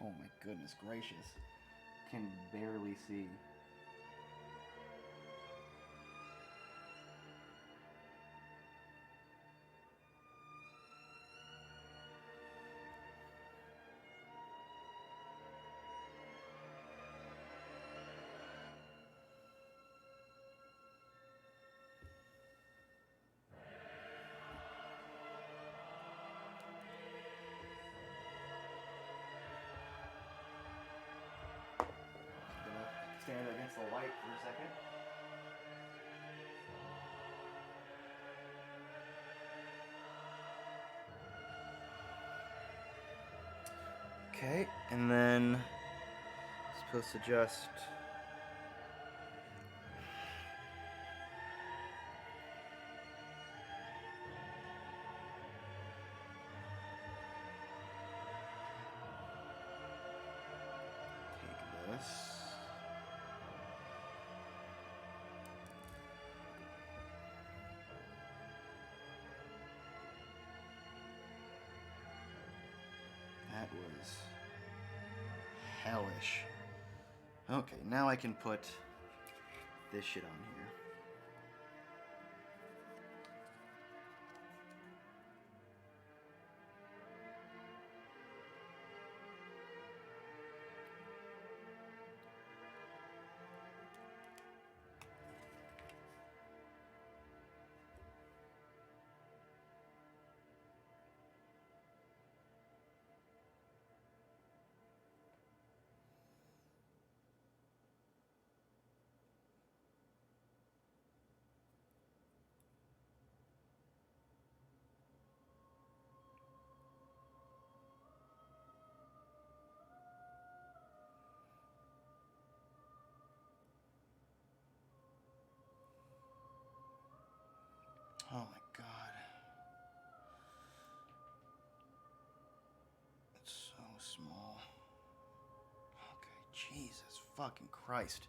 Oh my goodness gracious. Can barely see. Stand against the light for a second. Okay, and then supposed to just take this. was hellish. Okay, now I can put this shit on here. Oh my god. It's so small. Okay, Jesus fucking Christ.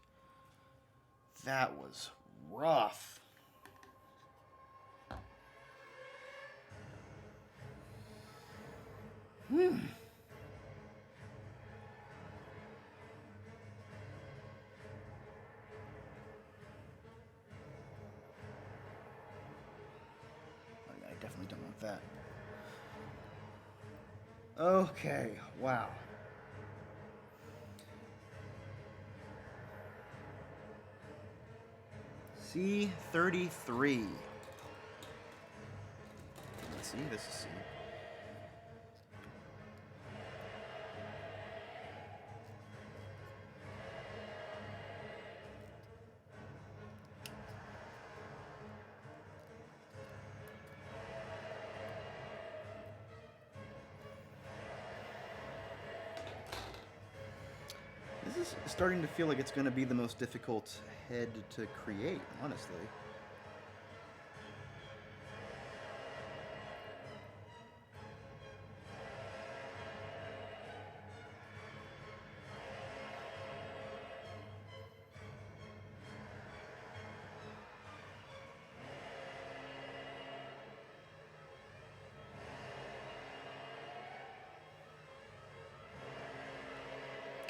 That was rough. Hmm. Oh yeah, I definitely don't want that. Okay, wow. C-33. Let's see, this is C. This is starting to feel like it's going to be the most difficult head to create, honestly.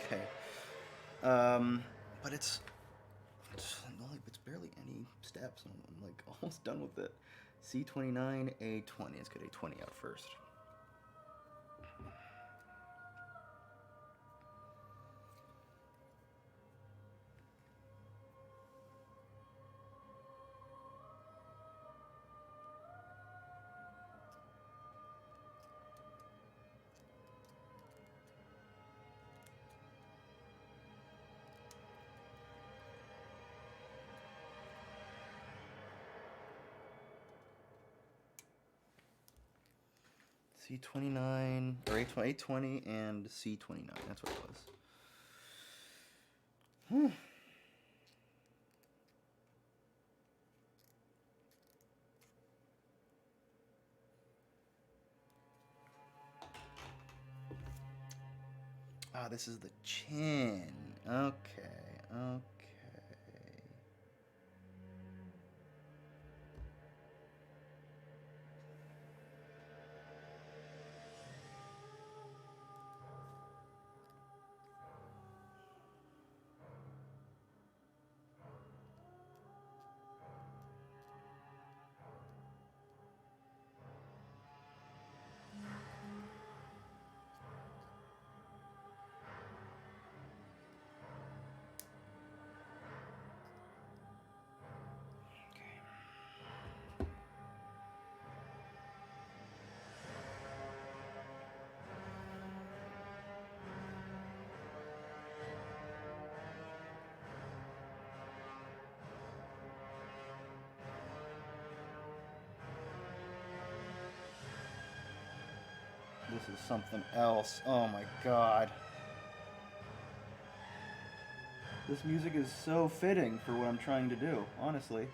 Okay. But it's barely any steps. I'm like almost done with it. C29, A20. Let's get A20 out first. C29, or A20 and C29. That's what it was. Ah, this is the chin. Okay, okay. This is something else. Oh my god. This music is so fitting for what I'm trying to do, honestly.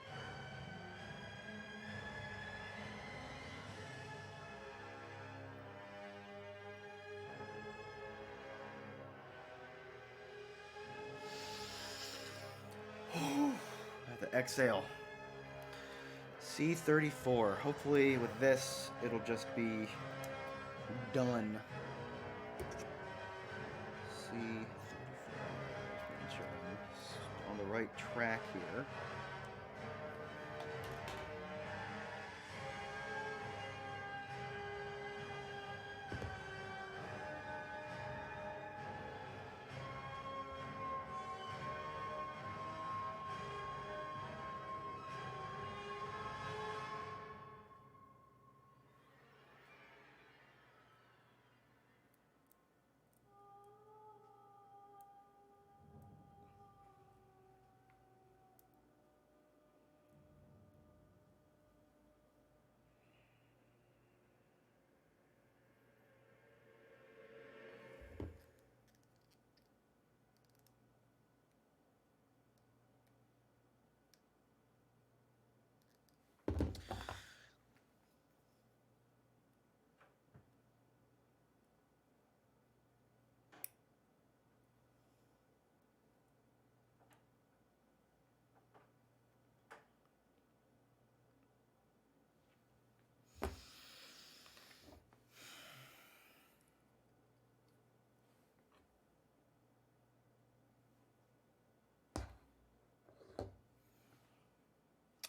I have to exhale. C34. Hopefully with this, it'll just be done. Making sure I'm on the right track here.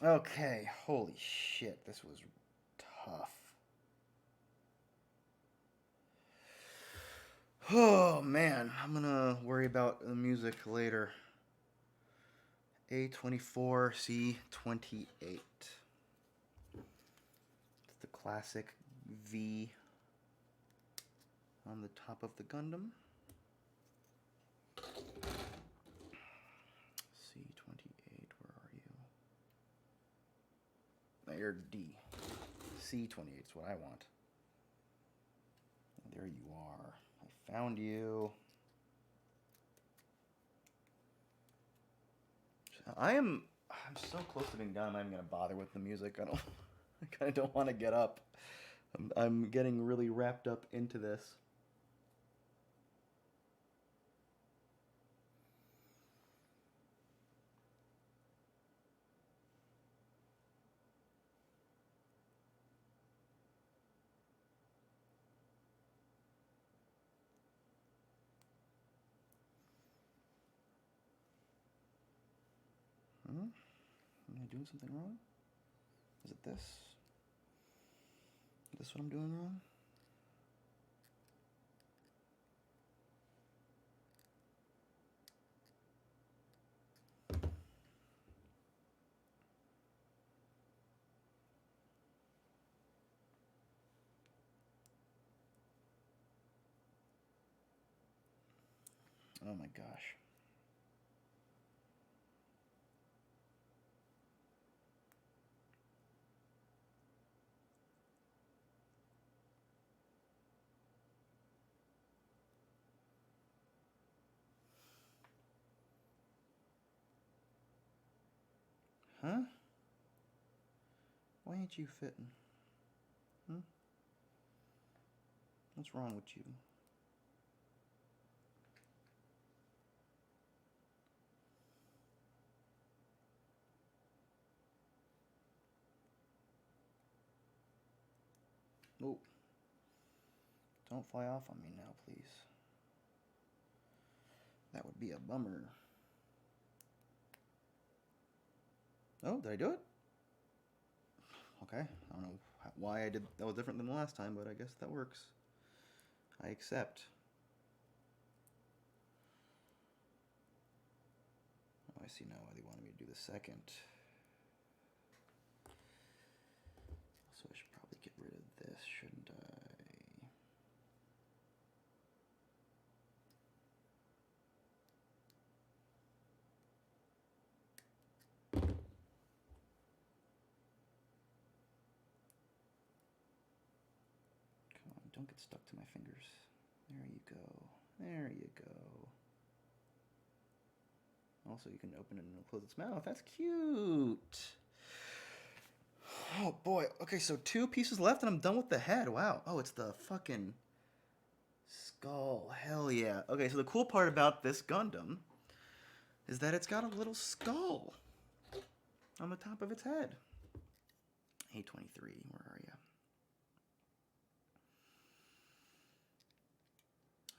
Okay, holy shit, this was tough. Oh man, I'm gonna worry about the music later. A24, C28. It's the classic V on the top of the Gundam. C28, where are you? No, you're D. C28 is what I want. There you are. I found you. I'm so close to being done. I'm not even gonna bother with the music. I kind of don't want to get up. I'm getting really wrapped up into this. Am I doing something wrong? Is it this? Is this what I'm doing wrong? Oh my gosh. Huh? Why ain't you fitting? What's wrong with you? Oh. Don't fly off on me now, please. That would be a bummer. Oh, did I do it? Okay. I don't know why I did that was different than the last time, but I guess that works. I accept. Oh, I see now why they wanted me to do the second. So I should probably get rid of this, shouldn't I? Come on, don't get stuck to my fingers. There you go. There you go. Also, you can open it and close its mouth. That's cute. Oh boy. Okay, so 2 pieces left and I'm done with the head. Wow. Oh, it's the fucking skull. Hell yeah. Okay, so the cool part about this Gundam is that it's got a little skull on the top of its head. A23, where are you?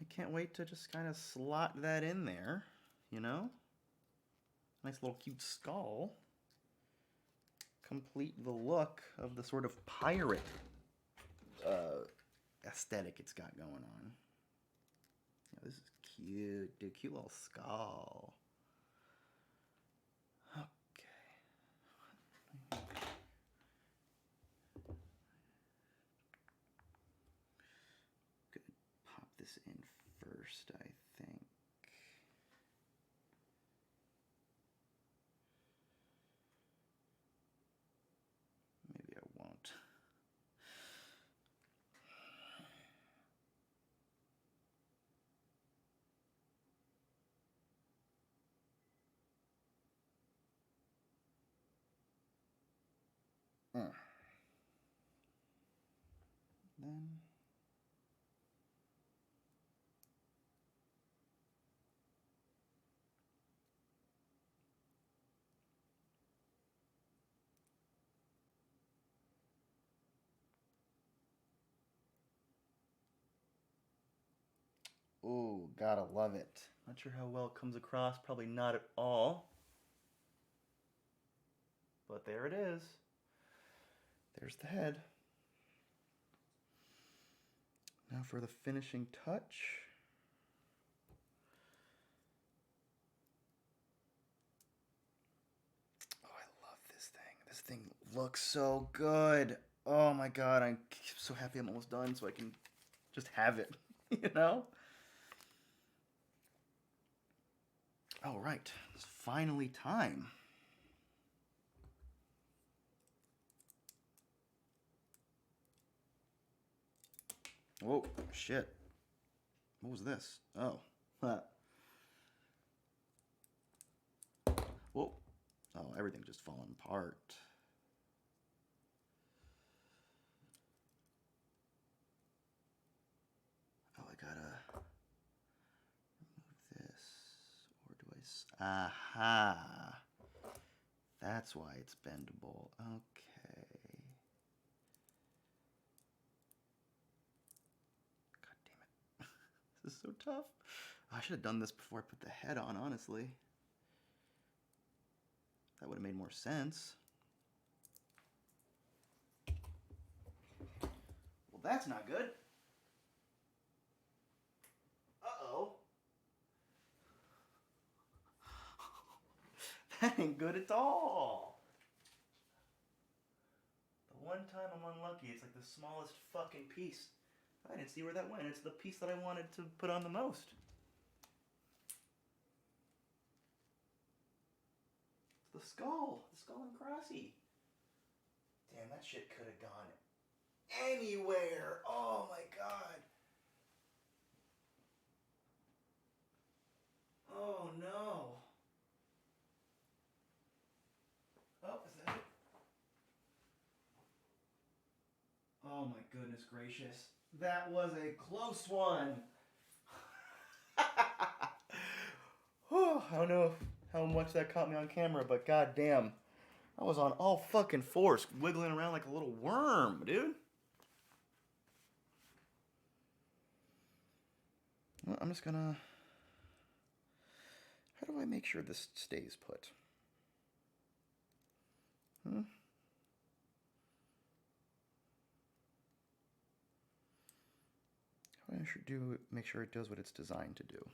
I can't wait to just kind of slot that in there, you know? Nice little cute skull. Complete the look of the sort of pirate aesthetic it's got going on. Yeah, this is cute, dude. Cute little skull. Okay. Gonna pop this in first, I think. Maybe I won't. Then ooh, gotta love it. Not sure how well it comes across, probably not at all. But there it is. There's the head. Now for the finishing touch. Oh, I love this thing. This thing looks so good. Oh my god, I'm so happy I'm almost done so I can just have it, you know? All right, it's finally time. Whoa, shit. What was this? Oh. Whoa. Oh, everything's just falling apart. Oh, I gotta remove this. Or do I... Aha! That's why it's bendable. Okay. God damn it. This is so tough. I should have done this before I put the head on, honestly. That would have made more sense. Well, that's not good. Uh-oh. That ain't good at all. The one time I'm unlucky, it's like the smallest fucking piece. I didn't see where that went. It's the piece that I wanted to put on the most. The skull and crossy. Damn, that shit could have gone anywhere. Oh my god. Oh no. Oh, is that it? Oh my goodness gracious. That was a close one. Whew, I don't know how much that caught me on camera, but goddamn. I was on all fucking fours, wiggling around like a little worm, dude. Well, I'm just gonna... How do I make sure this stays put? How do I make sure it does what it's designed to do?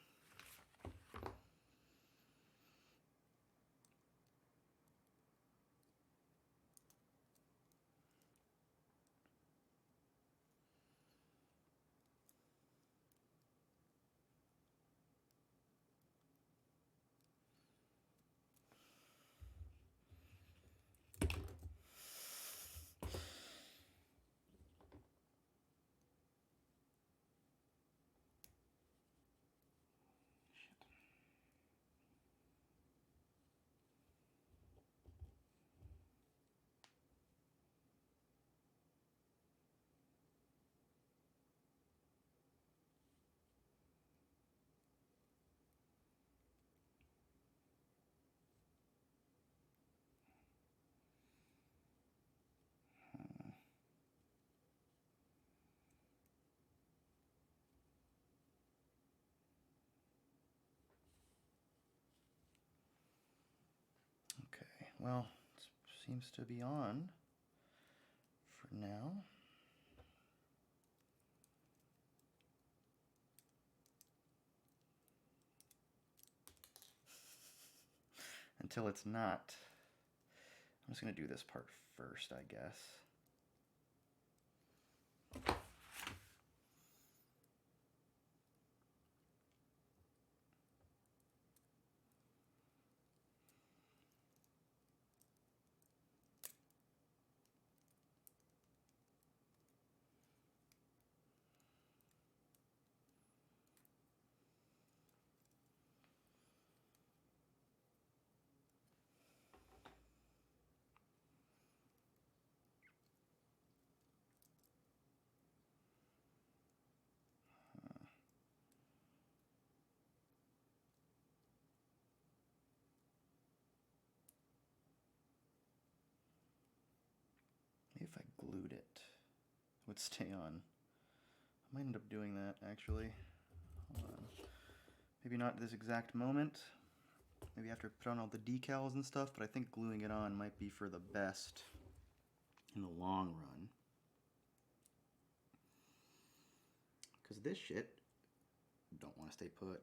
well, it seems to be on for now. Until it's not. I'm just going to do this part first, I guess. Maybe if I glued it, it would stay on. I might end up doing that, actually. Hold on. Maybe not this exact moment. Maybe after I put on all the decals and stuff, but I think gluing it on might be for the best in the long run. Because this shit don't want to stay put.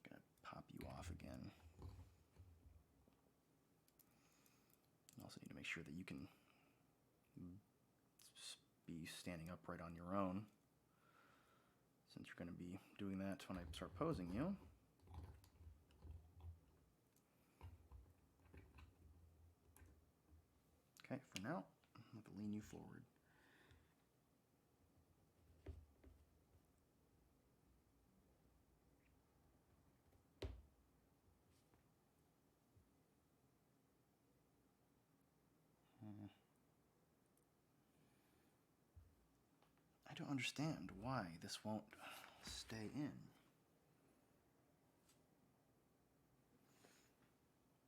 Gonna pop you off again. You also need to make sure that you can be standing upright on your own, since you're going to be doing that when I start posing you. Okay, for now, I'm going to lean you forward. I don't understand why this won't stay in.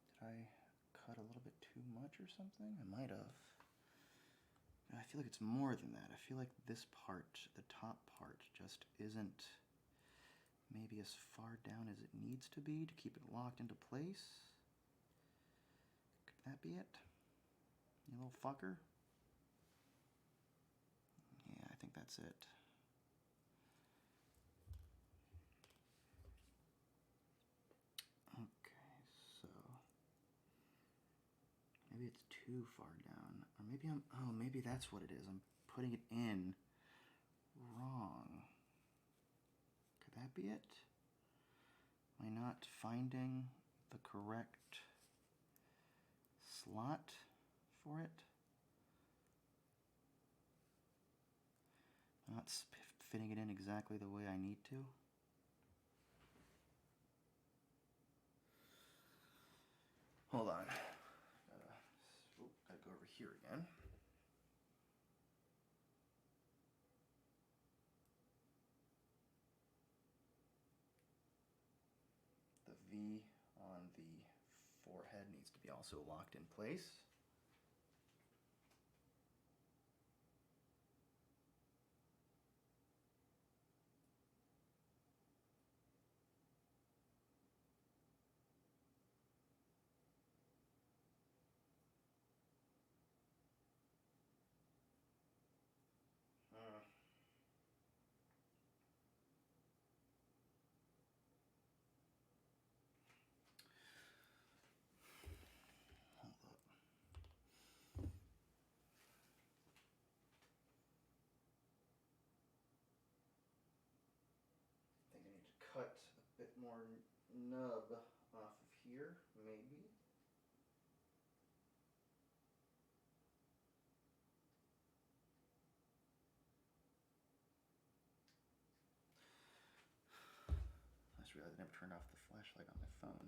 Did I cut a little bit too much or something? I might have. I feel like it's more than that. I feel like this part, the top part, just isn't maybe as far down as it needs to be to keep it locked into place. Could that be it? You little fucker? Yeah, I think that's it. Okay, so maybe it's too far down. Or maybe maybe that's what it is. I'm putting it in wrong. Could that be it? Am I not finding the correct slot for it? I'm not fitting it in exactly the way I need to. Hold on. Gotta go over here again. The V on the forehead needs to be also locked in place. Cut a bit more nub off of here, maybe. I just realized I never turned off the flashlight on my phone.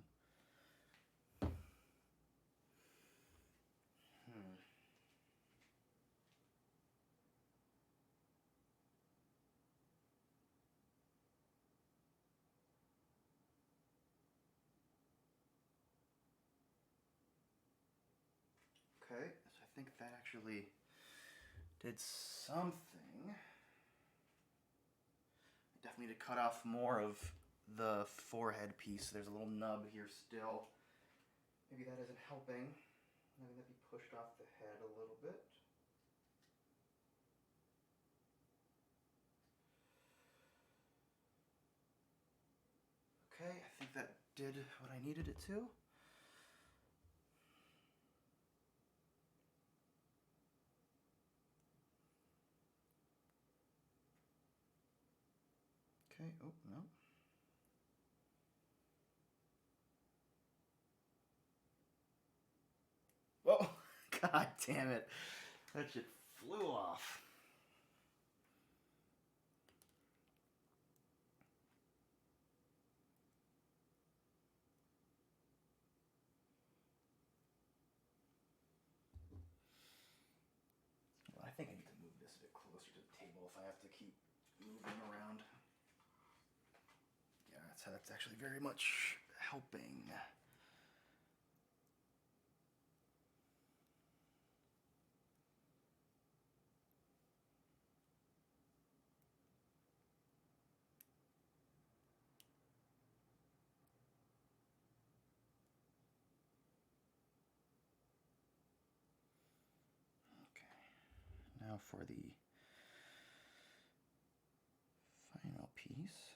Okay, so I think that actually did something. I definitely need to cut off more of the forehead piece. There's a little nub here still. Maybe that isn't helping. Maybe that be pushed off the head a little bit. Okay, I think that did what I needed it to. Okay, oh, no. Whoa! God damn it. That shit flew off. Well, I think I need to move this a bit closer to the table if I have to keep moving around. Yeah, that's actually very much helping. Now for the final piece.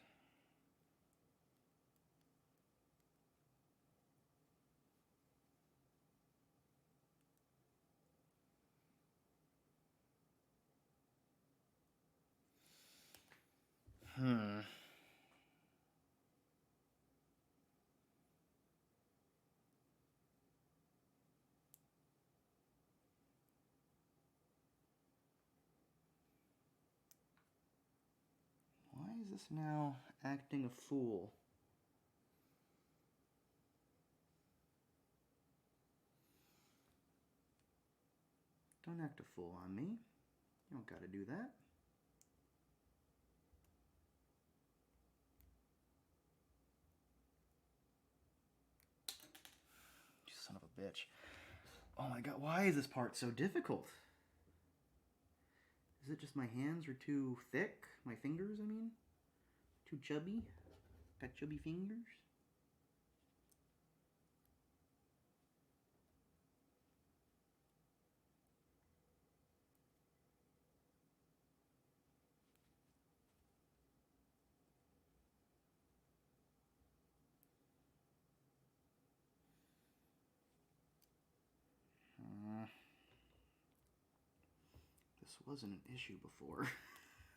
Why is this now acting a fool? Don't act a fool on me. You don't gotta do that. You son of a bitch. Oh my god, why is this part so difficult? Is it just my hands are too thick? My fingers, I mean? Too chubby? Got chubby fingers? This wasn't an issue before.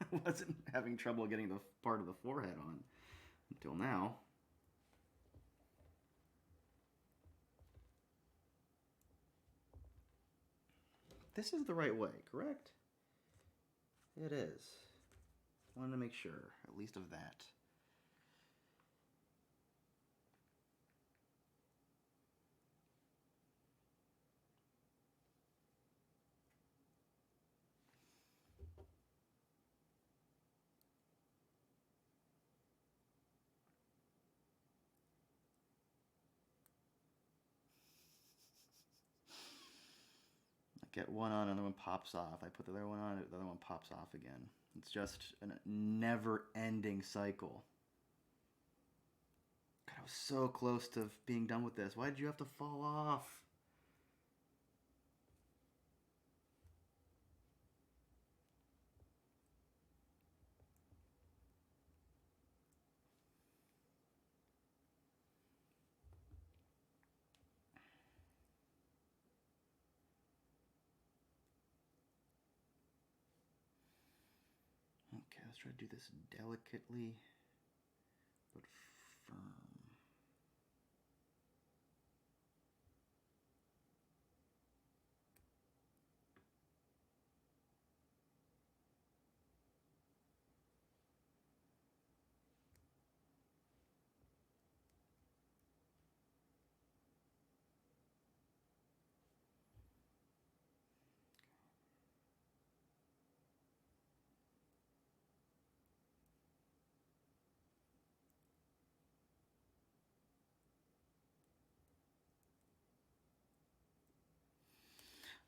I wasn't having trouble getting the part of the forehead on until now. This is the right way, correct? It is. Wanted to make sure, at least of that. Get one on, another one pops off. I put the other one on, the other one pops off again. It's just a never-ending cycle. God, I was so close to being done with this. Why did you have to fall off? Okay, let's try to do this delicately, but firm.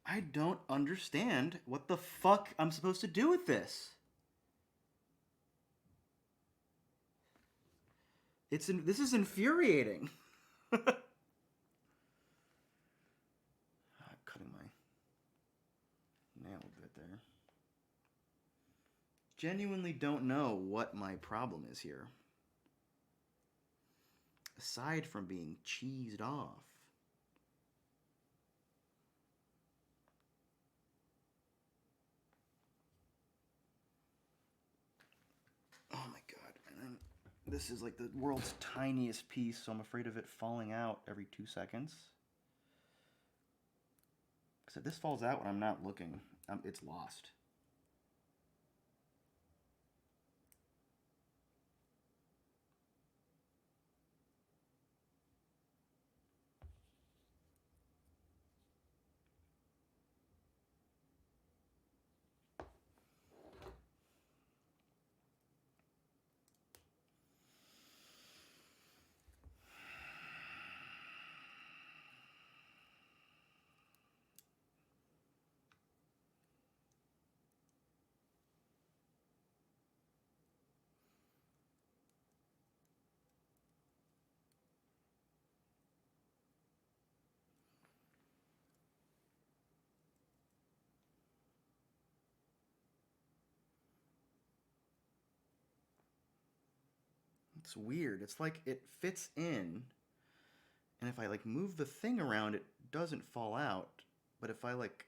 I don't understand what the fuck I'm supposed to do with this. This is infuriating. Cutting my nail a bit there. Genuinely don't know what my problem is here. Aside from being cheesed off. Oh my god. And then this is like the world's tiniest piece, so I'm afraid of it falling out every 2 seconds. Because if this falls out when I'm not looking, it's lost. It's weird. It's like it fits in, and if I like move the thing around, it doesn't fall out. But if I like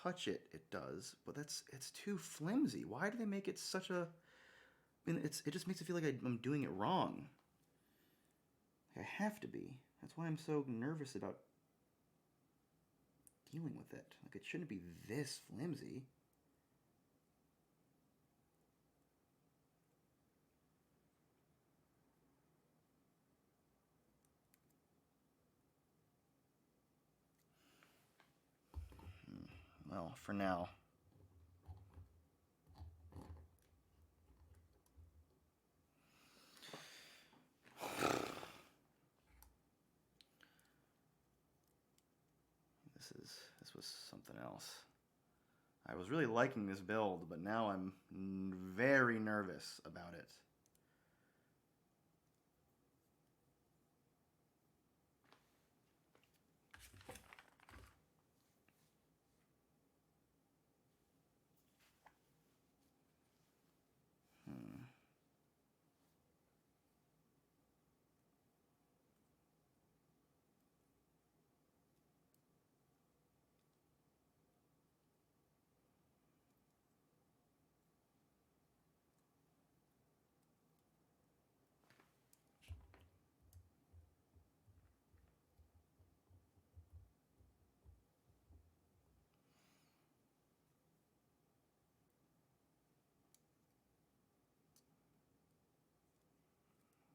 touch it, it does. But it's too flimsy. Why do they make it such a? I mean, it just makes it feel like I'm doing it wrong. I have to be. That's why I'm so nervous about dealing with it. Like it shouldn't be this flimsy. Well, for now. This was something else. I was really liking this build, but now I'm very nervous about it.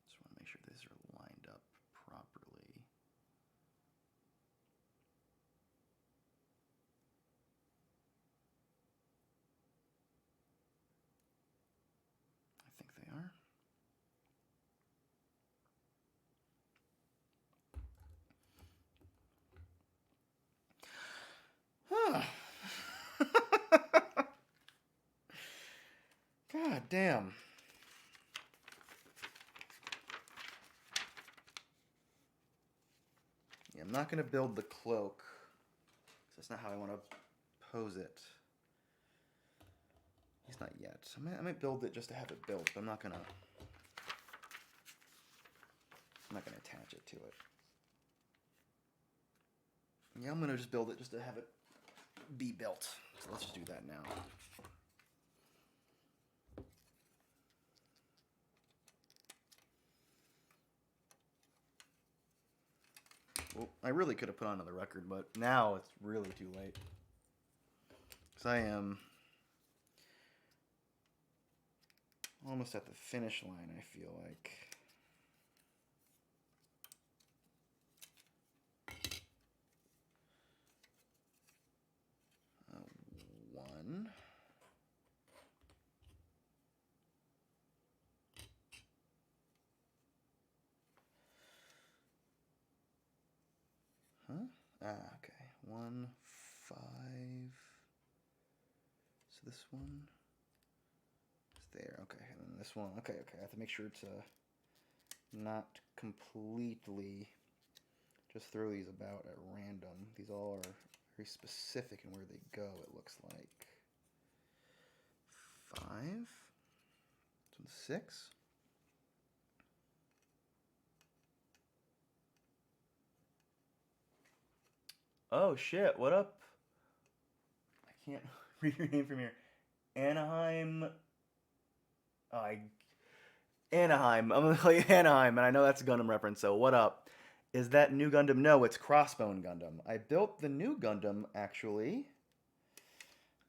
Just want to make sure these are lined up properly. I think they are. Huh. God damn. Yeah, I'm not going to build the cloak. That's not how I want to pose it. At least not yet. I might build it just to have it built, but I'm not going to attach it to it. Yeah, I'm going to just build it just to have it be built. So let's just do that now. Well, I really could have put on another record, but now it's really too late. Because I am almost at the finish line, I feel like. One. Huh? Ah, okay. 1, 5. this one is there. Okay, and then this one. Okay. I have to make sure to not completely just throw these about at random. These all are very specific in where they go, it looks like. 5. This one's 6. Oh shit, what up? I can't read your name from here. Anaheim. Anaheim. I'm gonna call you Anaheim, and I know that's a Gundam reference, so what up? Is that new Gundam? No, it's Crossbone Gundam. I built the new Gundam, actually,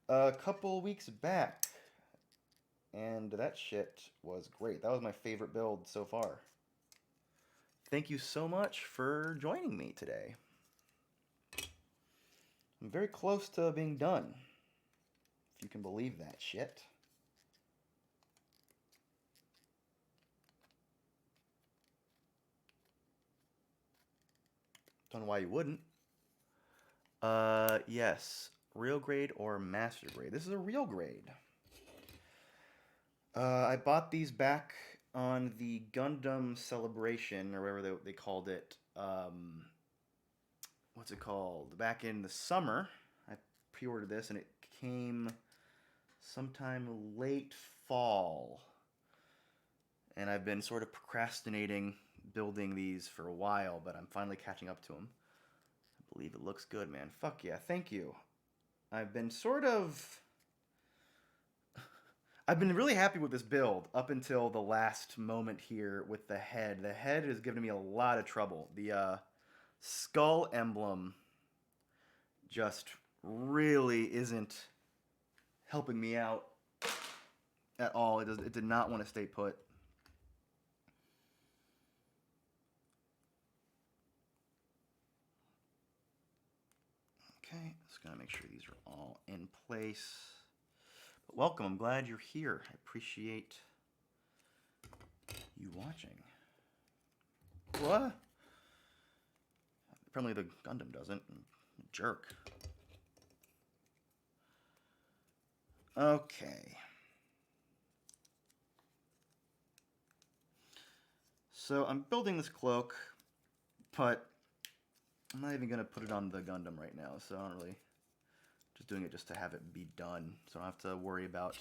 a couple weeks back. And that shit was great. That was my favorite build so far. Thank you so much for joining me today. I'm very close to being done, if you can believe that shit. Don't know why you wouldn't. Yes. Real grade or master grade? This is a real grade. I bought these back on the Gundam Celebration, or whatever they called it. What's it called? Back in the summer, I pre-ordered this, and it came sometime late fall. And I've been sort of procrastinating building these for a while, but I'm finally catching up to them. I believe it looks good, man. Fuck yeah, thank you. I've been really happy with this build up until the last moment here with the head. The head has given me a lot of trouble. The skull emblem just really isn't helping me out at all. It did not want to stay put. Okay, just gotta make sure these are all in place. But welcome, I'm glad you're here. I appreciate you watching. What? Apparently the Gundam doesn't. Jerk. Okay. So I'm building this cloak, but I'm not even going to put it on the Gundam right now, so I don't really... Just doing it just to have it be done, so I don't have to worry about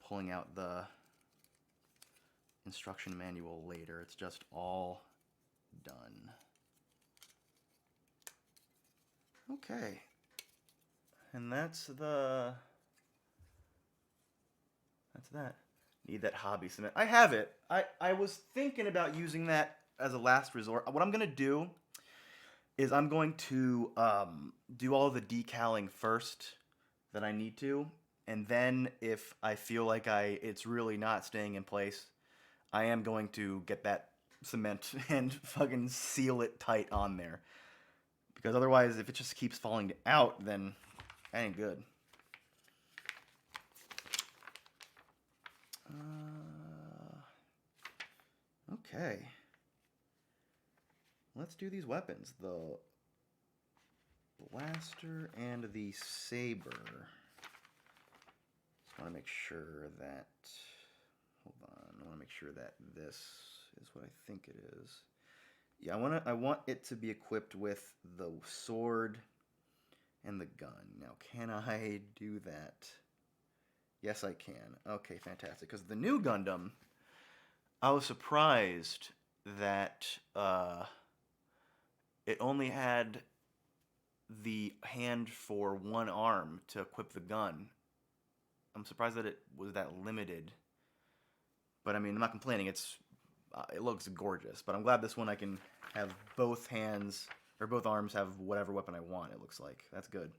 pulling out the instruction manual later. It's just all done. Okay. And that's that. Need that hobby cement. I have it. I was thinking about using that as a last resort. What I'm going to do is I'm going to do all the decaling first that I need to, and then if I feel like it's really not staying in place, I am going to get that cement and fucking seal it tight on there. Because otherwise, if it just keeps falling out, then that ain't good. Okay. Let's do these weapons. The blaster and the saber. Just want to make sure that... Hold on. I want to make sure that this is what I think it is. Yeah, I want it to be equipped with the sword and the gun. Now, can I do that? Yes, I can. Okay, fantastic. Because the new Gundam, I was surprised that it only had the hand for one arm to equip the gun. I'm surprised that it was that limited. But I mean, I'm not complaining. It looks gorgeous. But I'm glad this one I can have both hands, or both arms have whatever weapon I want, it looks like. That's good.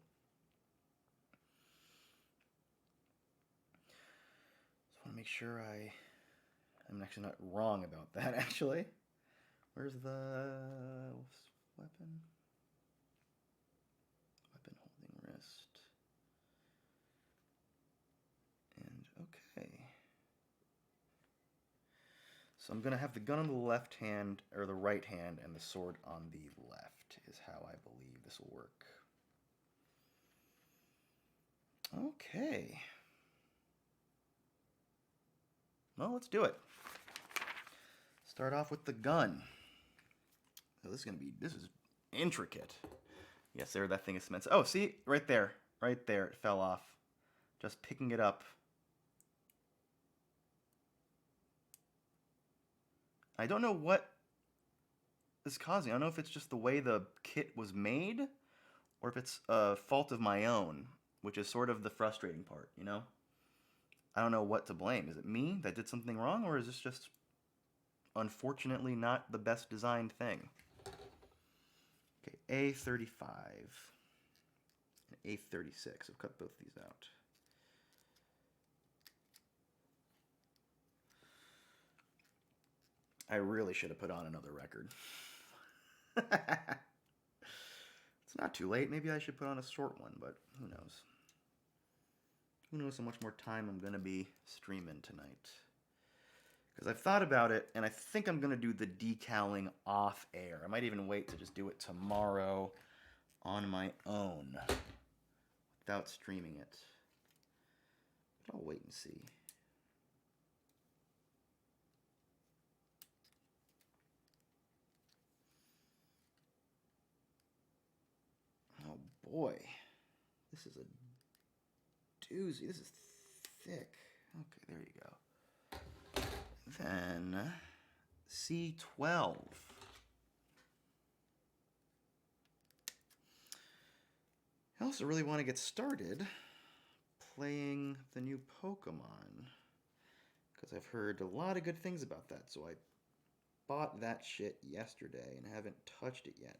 Just want to make sure I'm actually not wrong about that, actually. Where's the weapon? Weapon holding wrist. And okay. So I'm going to have the gun on the left hand, or the right hand, and the sword on the left is how I believe this will work. Okay. Well, let's do it. Start off with the gun. Oh, this is intricate. Yes, there, that thing is cement. Oh, see, right there, it fell off. Just picking it up. I don't know what is causing. I don't know if it's just the way the kit was made, or if it's a fault of my own, which is sort of the frustrating part, you know? I don't know what to blame. Is it me that did something wrong, or is this just unfortunately not the best designed thing? Okay, A35 and A36. I've cut both these out. I really should have put on another record. It's not too late. Maybe I should put on a short one, but who knows? Who knows how much more time I'm going to be streaming tonight. Because I've thought about it, and I think I'm going to do the decaling off air. I might even wait to just do it tomorrow on my own without streaming it. But I'll wait and see. Oh boy, this is a doozy. This is thick. Okay, there you go. Then C12. I also really want to get started playing the new Pokemon, because I've heard a lot of good things about that, so I bought that shit yesterday and haven't touched it yet.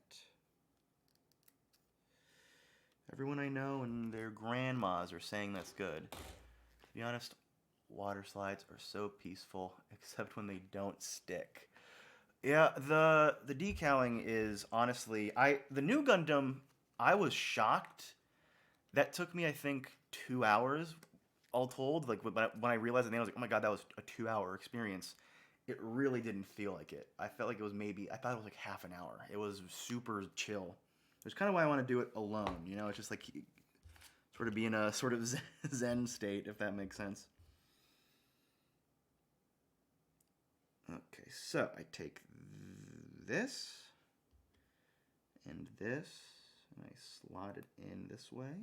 Everyone I know and their grandmas are saying that's good. To be honest, water slides are so peaceful, except when they don't stick. Yeah, the decaling is honestly, the new Gundam, I was shocked. That took me, I think, 2 hours all told. Like when I realized it, I was like, oh my god, that was a 2-hour experience. It really didn't feel like it. I felt like it was I thought it was like half an hour. It was super chill. It's kind of why I want to do it alone. You know, it's just like sort of be in a sort of zen state, if that makes sense. Okay, so I take this and this, and I slot it in this way.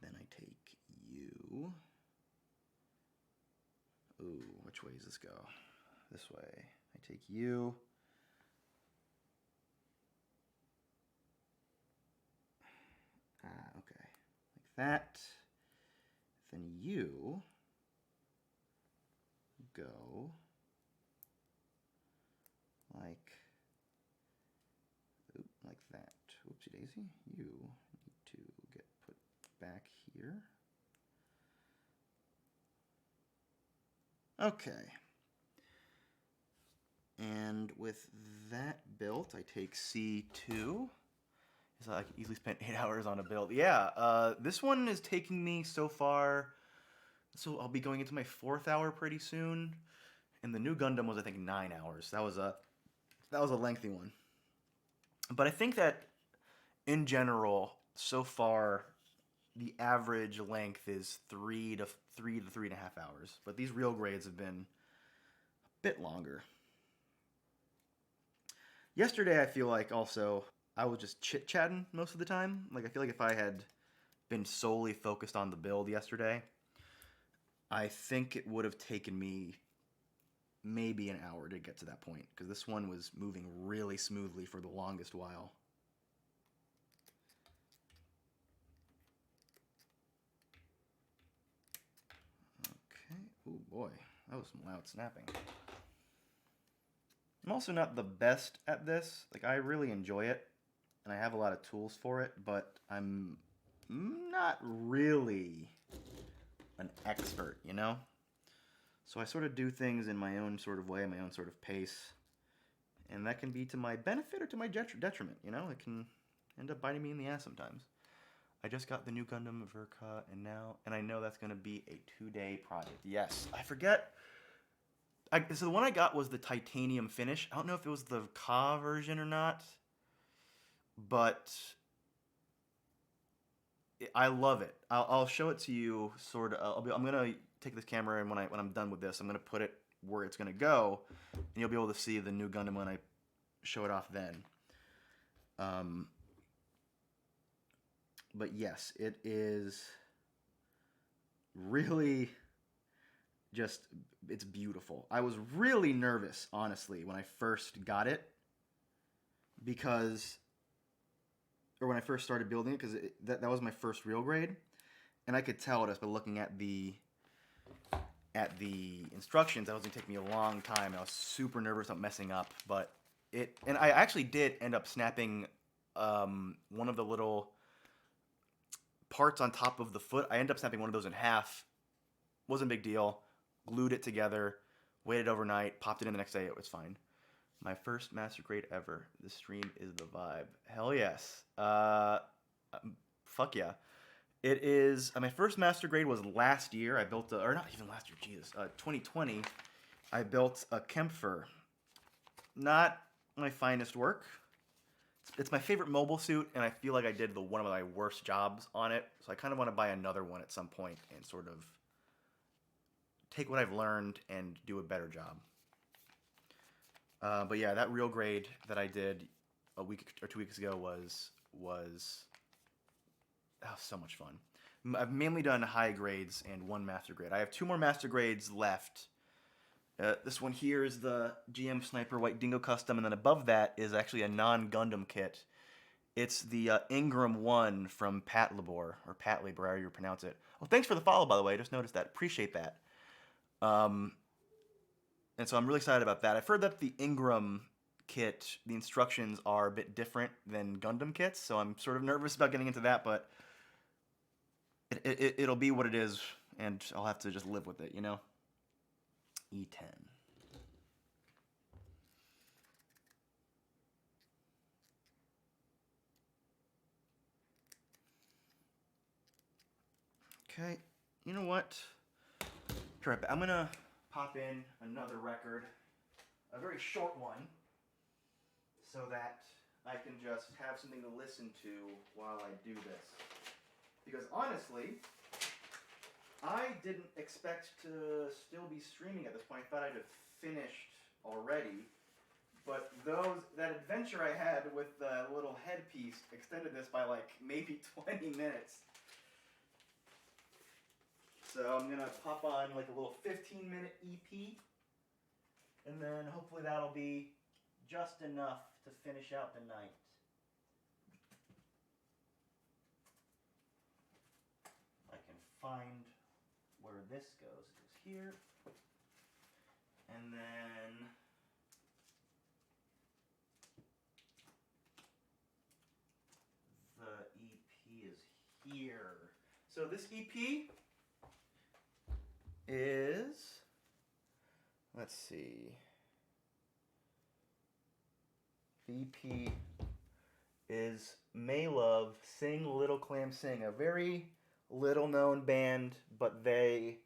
Then I take you. Ooh, which way does this go? This way. I take you. Okay. Like that. Then you go like that. Oopsie daisy. You need to get put back here. Okay. And with that built, I take C2. So I can easily spend 8 hours on a build. Yeah, this one is taking me so far. So I'll be going into my 4th hour pretty soon. And the new Gundam was, I think, 9 hours. That was a lengthy one. But I think that in general, so far, the average length is 3 to 3.5 hours. But these real grades have been a bit longer. Yesterday, I feel like also I was just chit-chatting most of the time. Like, I feel like if I had been solely focused on the build yesterday, I think it would have taken me maybe an hour to get to that point, because this one was moving really smoothly for the longest while. Okay. Oh boy, that was some loud snapping. I'm also not the best at this. Like, I really enjoy it, and I have a lot of tools for it, but I'm not really an expert, you know? So I sort of do things in my own sort of way, my own sort of pace, and that can be to my benefit or to my detriment, you know? It can end up biting me in the ass sometimes. I just got the new Gundam Verka, and I know that's going to be a 2-day project. Yes, I forget. So the one I got was the titanium finish. I don't know if it was the Ka version or not, but I love it. I'll show it to you. Sort of. I'm gonna take this camera, and when I'm done with this, I'm gonna put it where it's gonna go, and you'll be able to see the new Gundam when I show it off then. But yes, it is really just, it's beautiful. I was really nervous, honestly, when I first got it, or when I first started building it, because that was my first real grade, and I could tell just by looking at the instructions that was going to take me a long time. I was super nervous about messing up, but and I actually did end up snapping one of the little parts on top of the foot. I ended up snapping one of those in half. Wasn't a big deal. Glued it together, waited overnight, popped it in the next day. It was fine. My first master grade ever. The stream is the vibe. Hell yes. Fuck yeah. It is. My first master grade was last year. I built or not even last year. Jesus. 2020. I built a Kempfer. Not my finest work. It's my favorite mobile suit, and I feel like I did one of my worst jobs on it. So I kind of want to buy another one at some point and sort of take what I've learned and do a better job. But yeah, that real grade that I did a week or 2 weeks ago was so much fun. I've mainly done high grades and one master grade. I have 2 more master grades left. This one here is the GM Sniper White Dingo Custom, and then above that is actually a non-Gundam kit. It's the Ingram 1 from Patlabor, or Patlabor, however you pronounce it. Oh, thanks for the follow, by the way. I just noticed that. Appreciate that. And so I'm really excited about that. I've heard that the Ingram kit, the instructions are a bit different than Gundam kits, so I'm sort of nervous about getting into that, but it'll be what it is, and I'll have to just live with it, you know? E10. Okay, you know what? I'm gonna pop in another record, a very short one, so that I can just have something to listen to while I do this. Because honestly, I didn't expect to still be streaming at this point. I thought I'd have finished already. But that adventure I had with the little headpiece extended this by like maybe 20 minutes. So I'm going to pop on like a little 15-minute EP. And then hopefully that'll be just enough to finish out the night. I can find where this goes. It goes here. And then the EP is here. So this EP is, let's see. The EP is May Love Sing Little Clam Sing, a very little known band, but they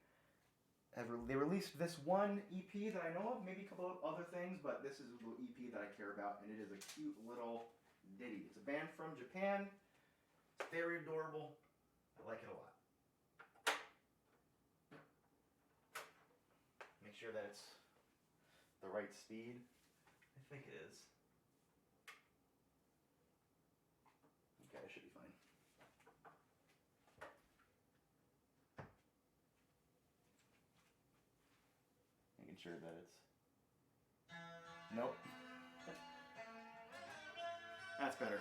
released this one EP that I know of, maybe a couple of other things, but this is the EP that I care about, and it is a cute little ditty. It's a band from Japan. It's very adorable. I like it a lot. Make sure that it's the right speed. I think it is. Okay, I should be fine. Making sure that it's... Nope. That's better.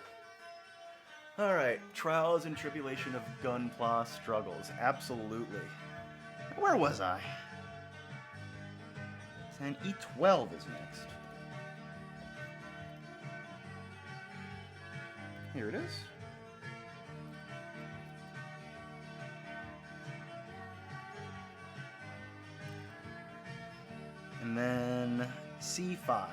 Alright, Trials and Tribulation of Gunpla Struggles. Absolutely. Where was I? And E12 is next. Here it is. And then C5.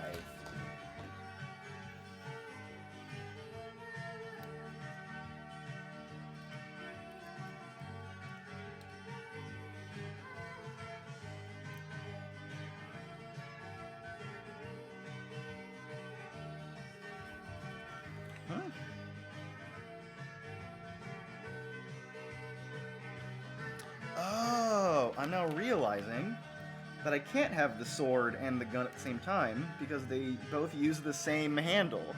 I'm now realizing that I can't have the sword and the gun at the same time because they both use the same handle.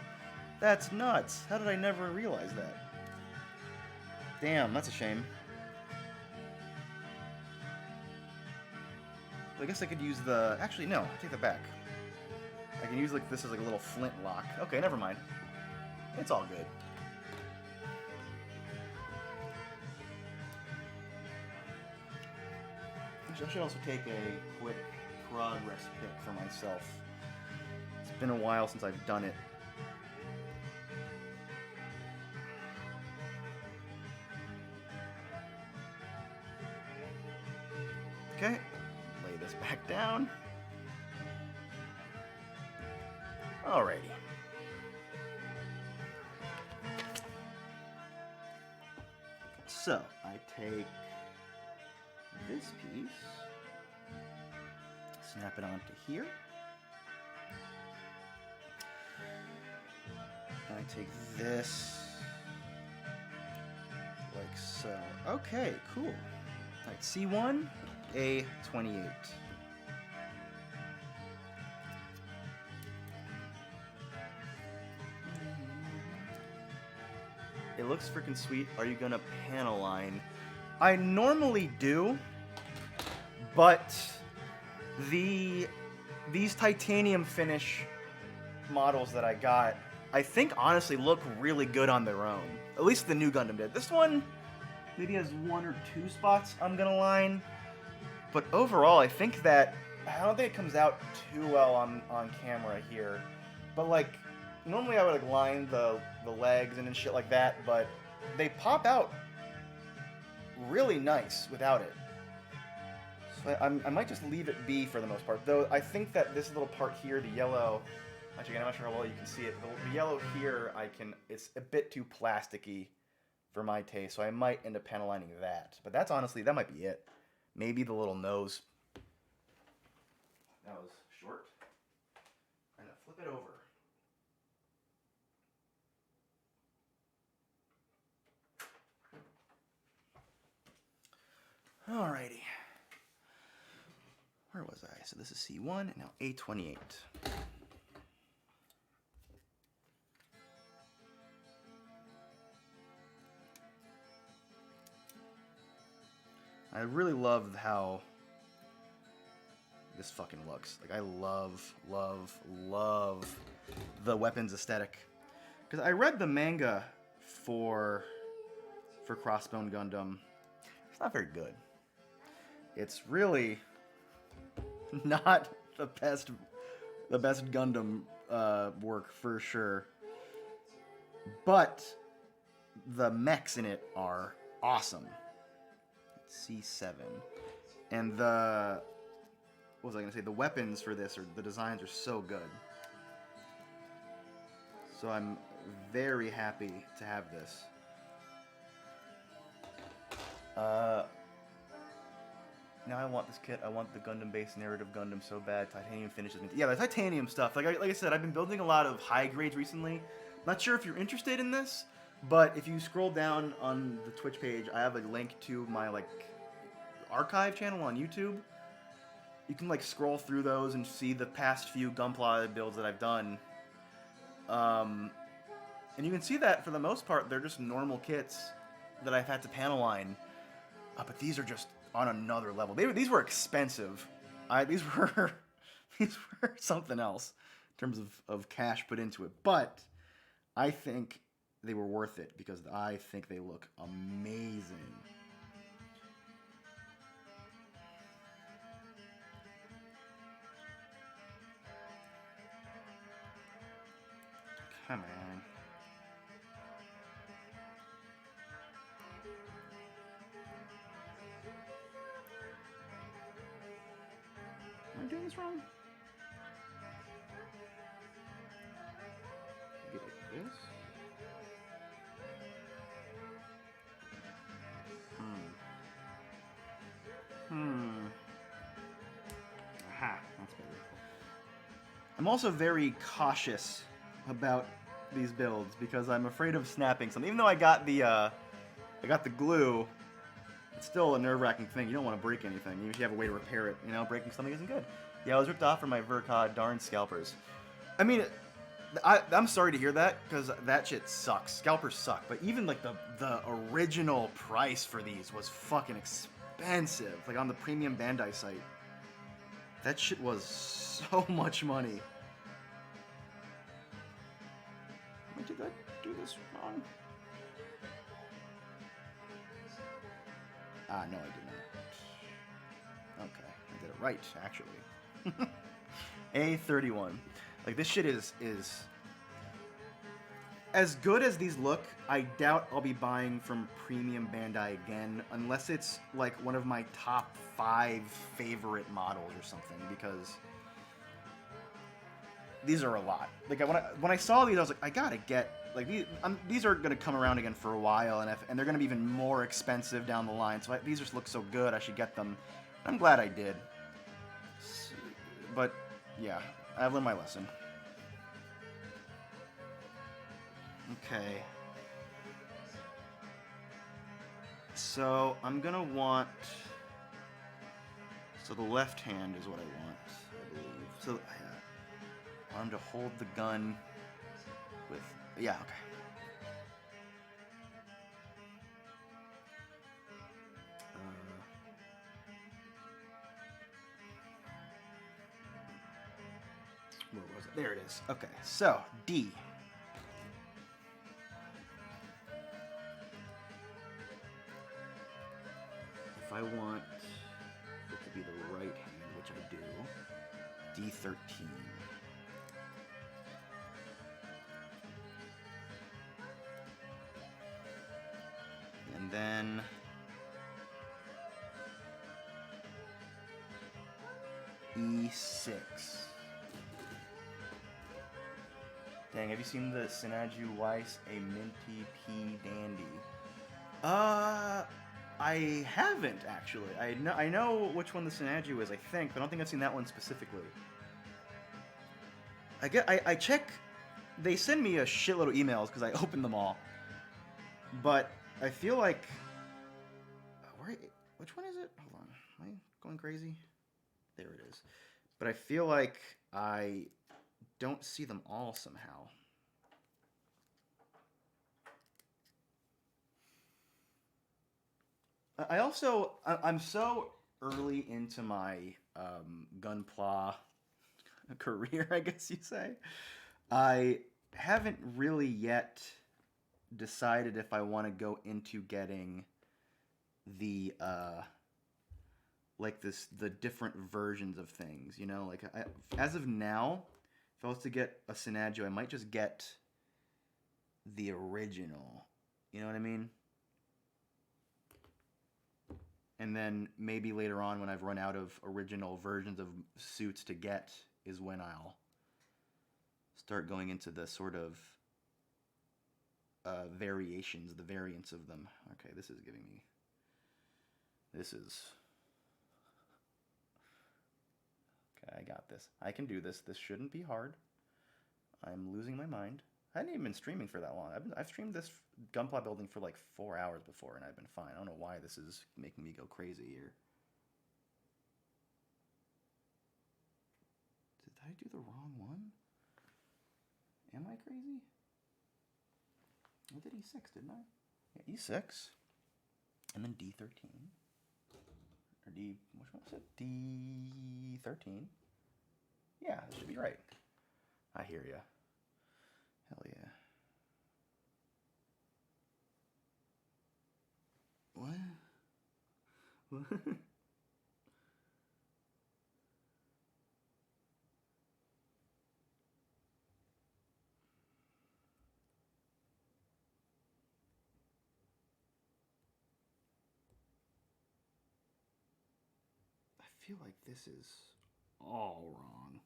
That's nuts. How did I never realize that? Damn, that's a shame. I guess I could use the... Actually, no. Take that back. I can use like this as like a little flint lock. Okay, never mind. It's all good. I should also take a quick progress pic for myself. It's been a while since I've done it. Okay, lay this back down. Alrighty. So, I take this piece, snap it onto here. I take this, like so. Okay, cool. Alright, C1, A28. It looks freaking sweet. Are you gonna panel line? I normally do, but these titanium finish models that I got, I think honestly look really good on their own. At least the new Gundam did. This one maybe has 1 or 2 spots I'm gonna line, but overall I think that, I don't think it comes out too well on camera here, but like normally I would like line the legs and shit like that, but they pop out really nice without it. So I might just leave it be for the most part. Though I think that this little part here, the yellow, actually I'm not sure how well you can see it. The yellow here, it's a bit too plasticky for my taste, so I might end up panel lining that. But that's honestly, that might be it. Maybe the little nose. That was short. I'm gonna flip it over. Alrighty. Where was I? So this is C1, and now A28. I really love how this fucking looks. Like, I love, love, love the weapons aesthetic. Because I read the manga for Crossbone Gundam. It's not very good. It's really not the best Gundam work for sure. But the mechs in it are awesome. C7. And what was I going to say? The weapons for this, or the designs, are so good. So I'm very happy to have this. Now I want this kit. I want the Gundam-based narrative Gundam so bad. Titanium finishes. Yeah, the titanium stuff. Like I said, I've been building a lot of high grades recently. Not sure if you're interested in this, but if you scroll down on the Twitch page, I have a link to my archive channel on YouTube. You can scroll through those and see the past few Gunpla builds that I've done. And you can see that for the most part, they're just normal kits that I've had to panel line. But these are just on another level. These were expensive. These were something else in terms of cash put into it. But I think they were worth it because I think they look amazing. Come on. Am I doing this wrong? Get like this. Aha, that's better. I'm also very cautious about these builds because I'm afraid of snapping something. Even though I got the glue it's still a nerve-wracking thing. You don't want to break anything, even if you have a way to repair it. You know, breaking something isn't good. Yeah, I was ripped off from my Verkad darn scalpers. I mean, I'm sorry to hear that, because that shit sucks. Scalpers suck. But even, like, the original price for these was fucking expensive. Like, on the premium Bandai site. That shit was so much money. Did I do this wrong? Ah, no, I did not. Okay, I did it right, actually. A31. Like, this shit is as good as these look. I doubt I'll be buying from premium Bandai again, unless it's like one of my top 5 favorite models or something, because these are a lot. Like, when I saw these, I was like, I gotta get, like, these are gonna come around again for a while, and they're gonna be even more expensive down the line. So these just look so good, I should get them. I'm glad I did. But yeah, I've learned my lesson. Okay. So I'm gonna want. So the left hand is what I want, I believe. So I want him to hold the gun with. Yeah. Okay. Where was it? There it is. Okay. So D. If I want it to be the right hand, which I do, D13. And then E6. Dang, have you seen the Sinaju Weiss, a minty P dandy? I haven't actually. I know which one the Sinaju is, I think, but I don't think I've seen that one specifically. I check. They send me a shitload of emails because I open them all. But I feel like, which one is it? Hold on, am I going crazy? There it is. But I feel like I don't see them all somehow. I'm so early into my Gunpla career, I guess you'd say. I haven't really yet decided if I want to go into getting the the different versions of things, you know? Like, as of now, if I was to get a Sinaju, I might just get the original. You know what I mean? And then maybe later on, when I've run out of original versions of suits to get, is when I'll start going into the sort of variations, the variants of them. Okay, this is giving me... This is... Okay, I got this. I can do this. This shouldn't be hard. I'm losing my mind. I hadn't even been streaming for that long. I've streamed this Gunpla building for like 4 hours before, and I've been fine. I don't know why this is making me go crazy here. Did I do the wrong one? Am I crazy? I did E6, didn't I? Yeah, E6. And then D13. Or D... Which one was it? D13. Yeah, that should be right. I hear ya. Hell yeah. What? What? I feel like this is all wrong.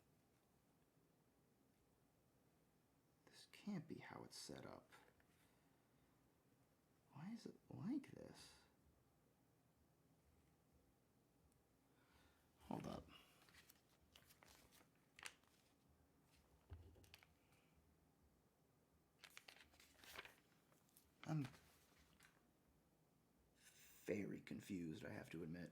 This can't be how it's set up. Why is it like this? Hold up. I'm very confused, I have to admit.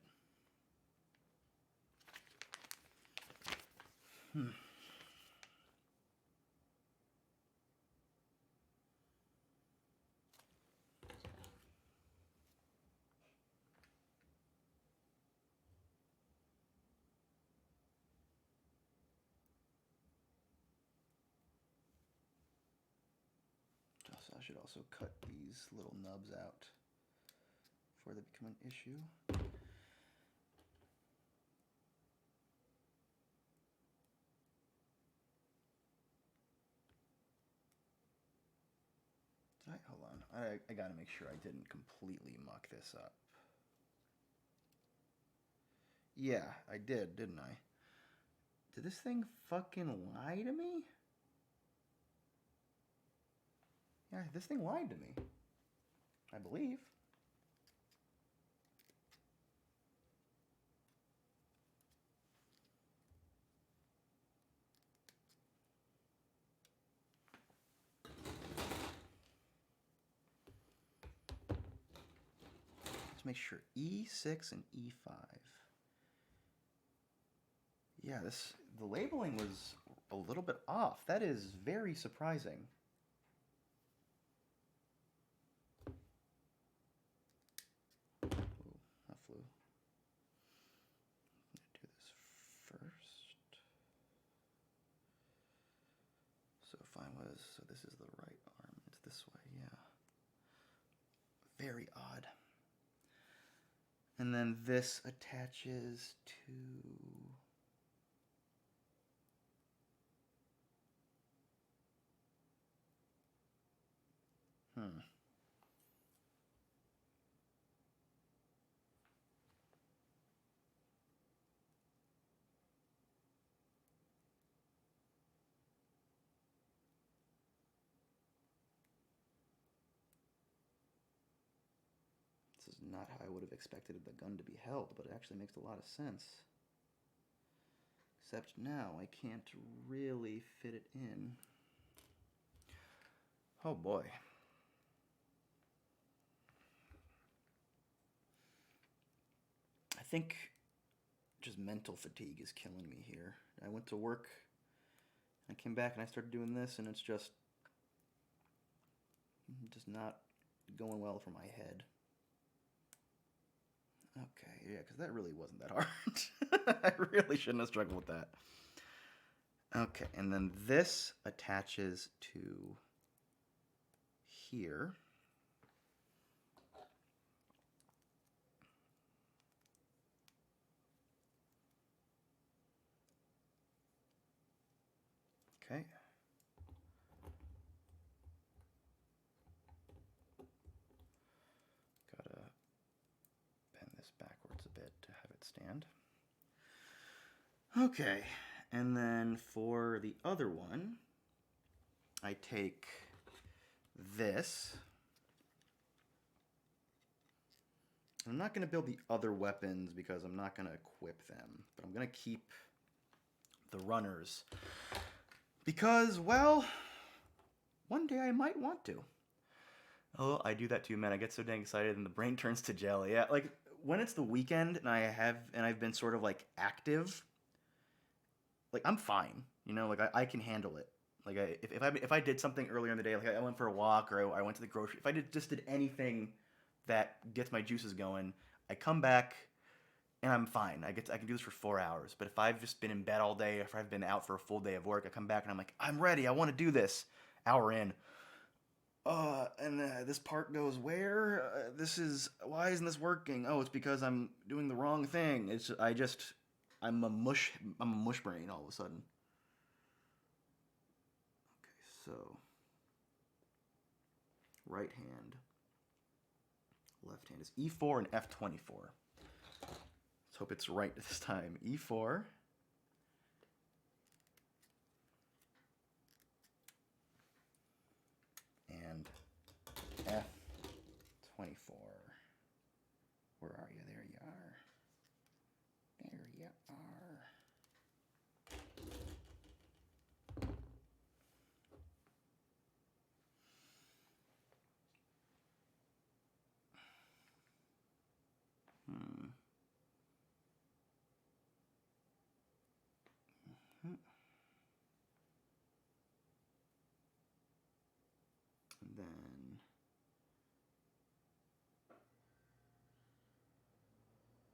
So I should also cut these little nubs out before they become an issue. Hold on. I gotta make sure I didn't completely muck this up. Yeah, I did, didn't I? Did this thing fucking lie to me? Yeah, this thing lied to me. I believe. Let's make sure E6 and E5. Yeah, the labeling was a little bit off. That is very surprising. Ooh, that flew. I'm gonna do this first. So this is the right arm. It's this way, yeah. Very odd. And then this attaches to... This is not how I would have expected the gun to be held, but it actually makes a lot of sense. Except now I can't really fit it in. Oh boy. I think just mental fatigue is killing me here. I went to work, I came back and I started doing this, and it's just not going well for my head. Okay, yeah, because that really wasn't that hard. I really shouldn't have struggled with that. Okay, and then this attaches to here. Okay. Gotta bend this backwards a bit to have it stand. Okay, and then for the other one, I take this. I'm not going to build the other weapons because I'm not going to equip them, but I'm going to keep the runners because, well, one day I might want to. Oh, I do that too, man. I get so dang excited and the brain turns to jelly. Yeah, like when it's the weekend and I've been sort of like active, like I'm fine, you know, like I can handle it. Like if I did something earlier in the day, like I went for a walk or I went to the grocery, if I did anything that gets my juices going, I come back and I'm fine. I can do this for 4 hours. But if I've just been in bed all day, if I've been out for a full day of work, I come back and I'm like, I'm ready. I want to do this. Hour in. This part goes where? Why isn't this working? Oh, it's because I'm doing the wrong thing. I'm a mush brain all of a sudden. Okay, so right hand, left hand is E4 and F24. Let's hope it's right this time. E4. And F24. Where are you? There you are. There you are.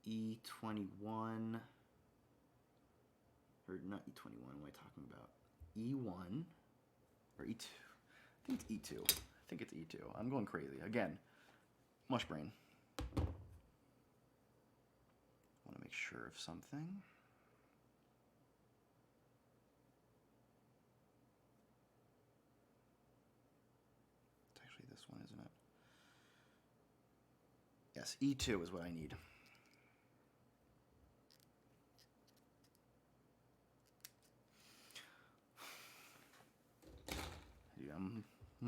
E21, or not E21, what am I talking about? E1, or E2, I think it's E2. I think it's E2. I'm going crazy. Again, mush brain. Want to make sure of something. It's actually this one, isn't it? Yes, E2 is what I need. Yeah,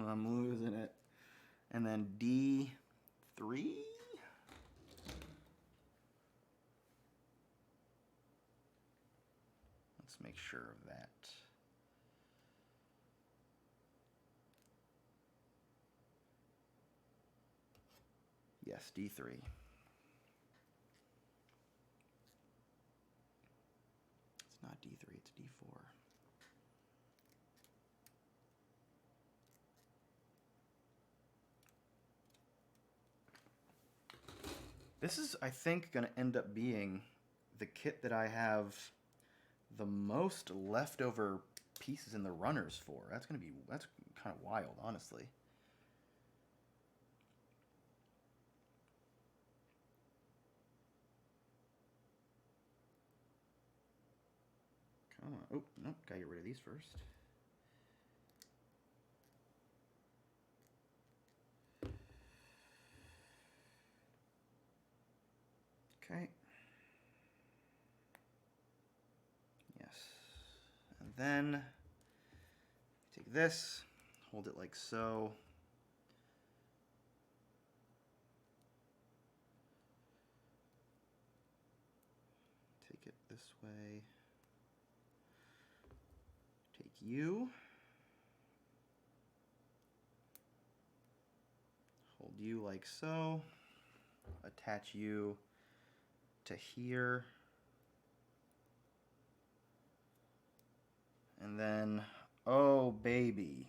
I'm losing it. And then D3? Let's make sure of that. Yes, D3. It's not D3, it's D4. This is, I think, going to end up being the kit that I have the most leftover pieces in the runners for. That's kind of wild, honestly. Come on. Oh, nope, gotta get rid of these first. Okay. Yes. And then take this, hold it like so. Take it this way. Take you. Hold you like so. Attach you to here. And then, oh baby.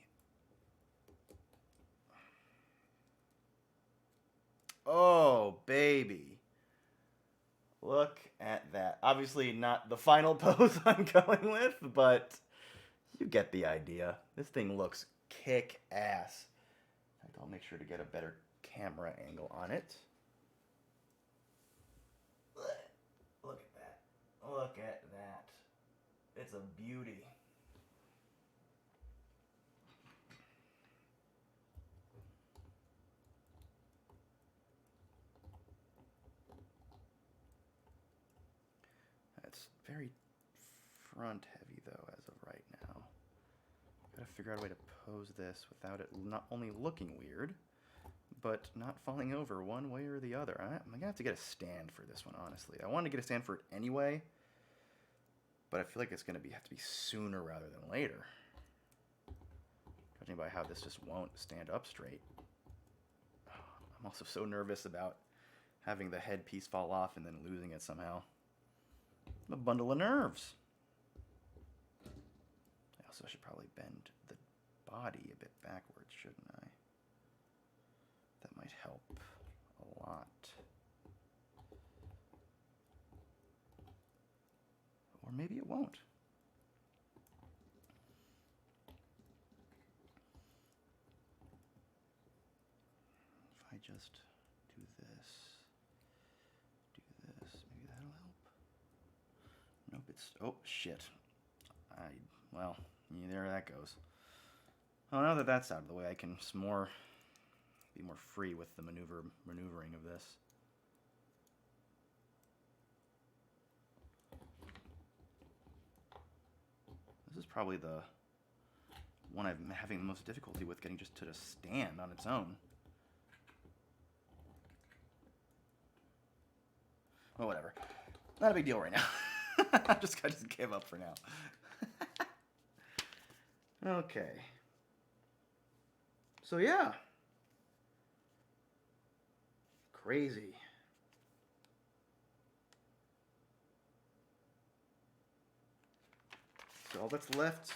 Oh baby. Look at that. Obviously not the final pose I'm going with, but you get the idea. This thing looks kick-ass. I'll make sure to get a better camera angle on it. Look at that. Look at that. It's a beauty. It's very front heavy though as of right now. Gotta figure out a way to pose this without it not only looking weird, but not falling over one way or the other. I'm gonna have to get a stand for this one, honestly. I wanted to get a stand for it anyway, but I feel like it's gonna have to be sooner rather than later. Judging by how this just won't stand up straight. I'm also so nervous about having the headpiece fall off and then losing it somehow. I'm a bundle of nerves. I also should probably bend the body a bit backwards, shouldn't I? That might help a lot. Or maybe it won't. If I just do this, maybe that'll help. Nope, it's, oh shit. Well, yeah, there that goes. Oh, now that that's out of the way, I can be more free with the maneuvering of this. This is probably the one I'm having the most difficulty with getting just to stand on its own. Well, whatever. Not a big deal right now. I just give up for now. Okay. So yeah. Crazy. So all that's left.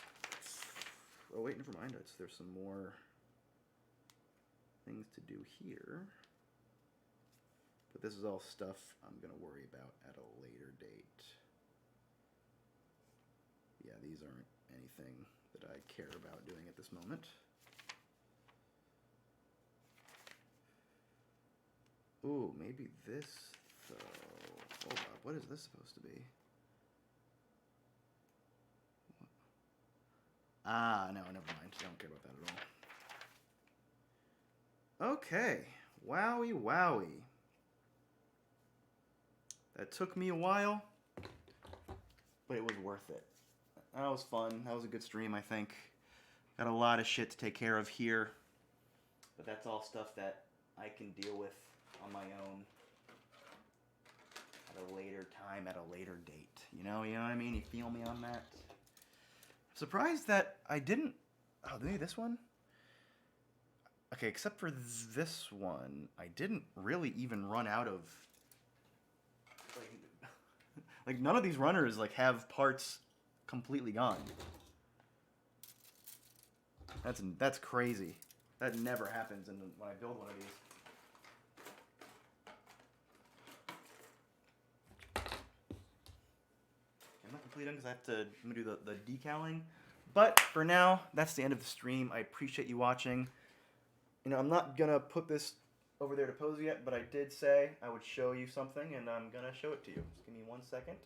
Oh wait, never mind. There's some more things to do here. But this is all stuff I'm going to worry about at a later date. Yeah, these aren't anything that I care about doing at this moment. Ooh, maybe this, though. Hold up, what is this supposed to be? Ah, no, never mind. I don't care about that at all. Okay. Wowie, wowie. That took me a while, but it was worth it. That was fun. That was a good stream, I think. Got a lot of shit to take care of here, but that's all stuff that I can deal with on my own at a later time, at a later date. You know what I mean? You feel me on that? Surprised that I didn't... Oh, maybe this one? Okay, except for this one, I didn't really even run out of... Like, none of these runners, like, have parts completely gone. That's crazy. That never happens when I build one of these. I'm not completely done because I'm gonna do the decaling. But for now, that's the end of the stream. I appreciate you watching. You know, I'm not gonna put this over there to pose yet, but I did say I would show you something, and I'm gonna show it to you. Just give me 1 second.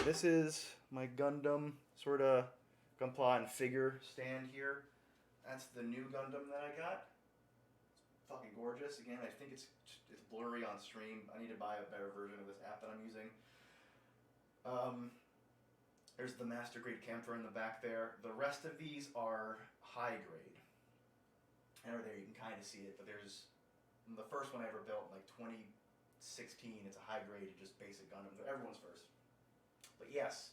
This is my Gundam sort of Gunpla and figure stand here. That's the new Gundam that I got. It's fucking gorgeous. Again, I think it's blurry on stream. I need to buy a better version of this app that I'm using. There's the master grade camphor in the back there. The rest of these are high grade. And over there you can kind of see it, but there's the first one I ever built, like 2016. It's a high grade, just basic Gundam. Everyone's first. But yes,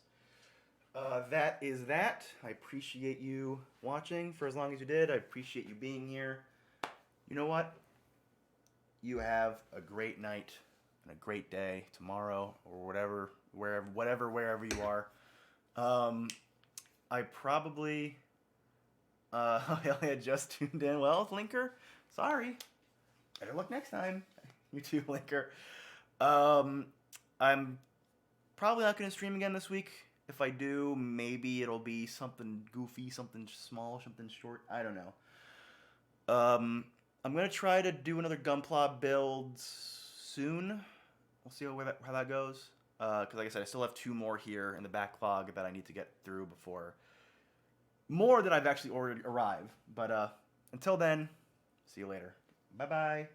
that is that. I appreciate you watching for as long as you did. I appreciate you being here. You know what? You have a great night and a great day tomorrow or whatever, wherever you are. I probably had just tuned in. Well, Linker, sorry. Better luck next time. You too, Linker. I'm probably not going to stream again this week. If I do, maybe it'll be something goofy, something small, something short. I don't know. I'm going to try to do another Gunpla build soon. We'll see how that goes. Because like I said, I still have 2 more here in the backlog that I need to get through before more that I've actually already arrived. But until then, see you later. Bye-bye.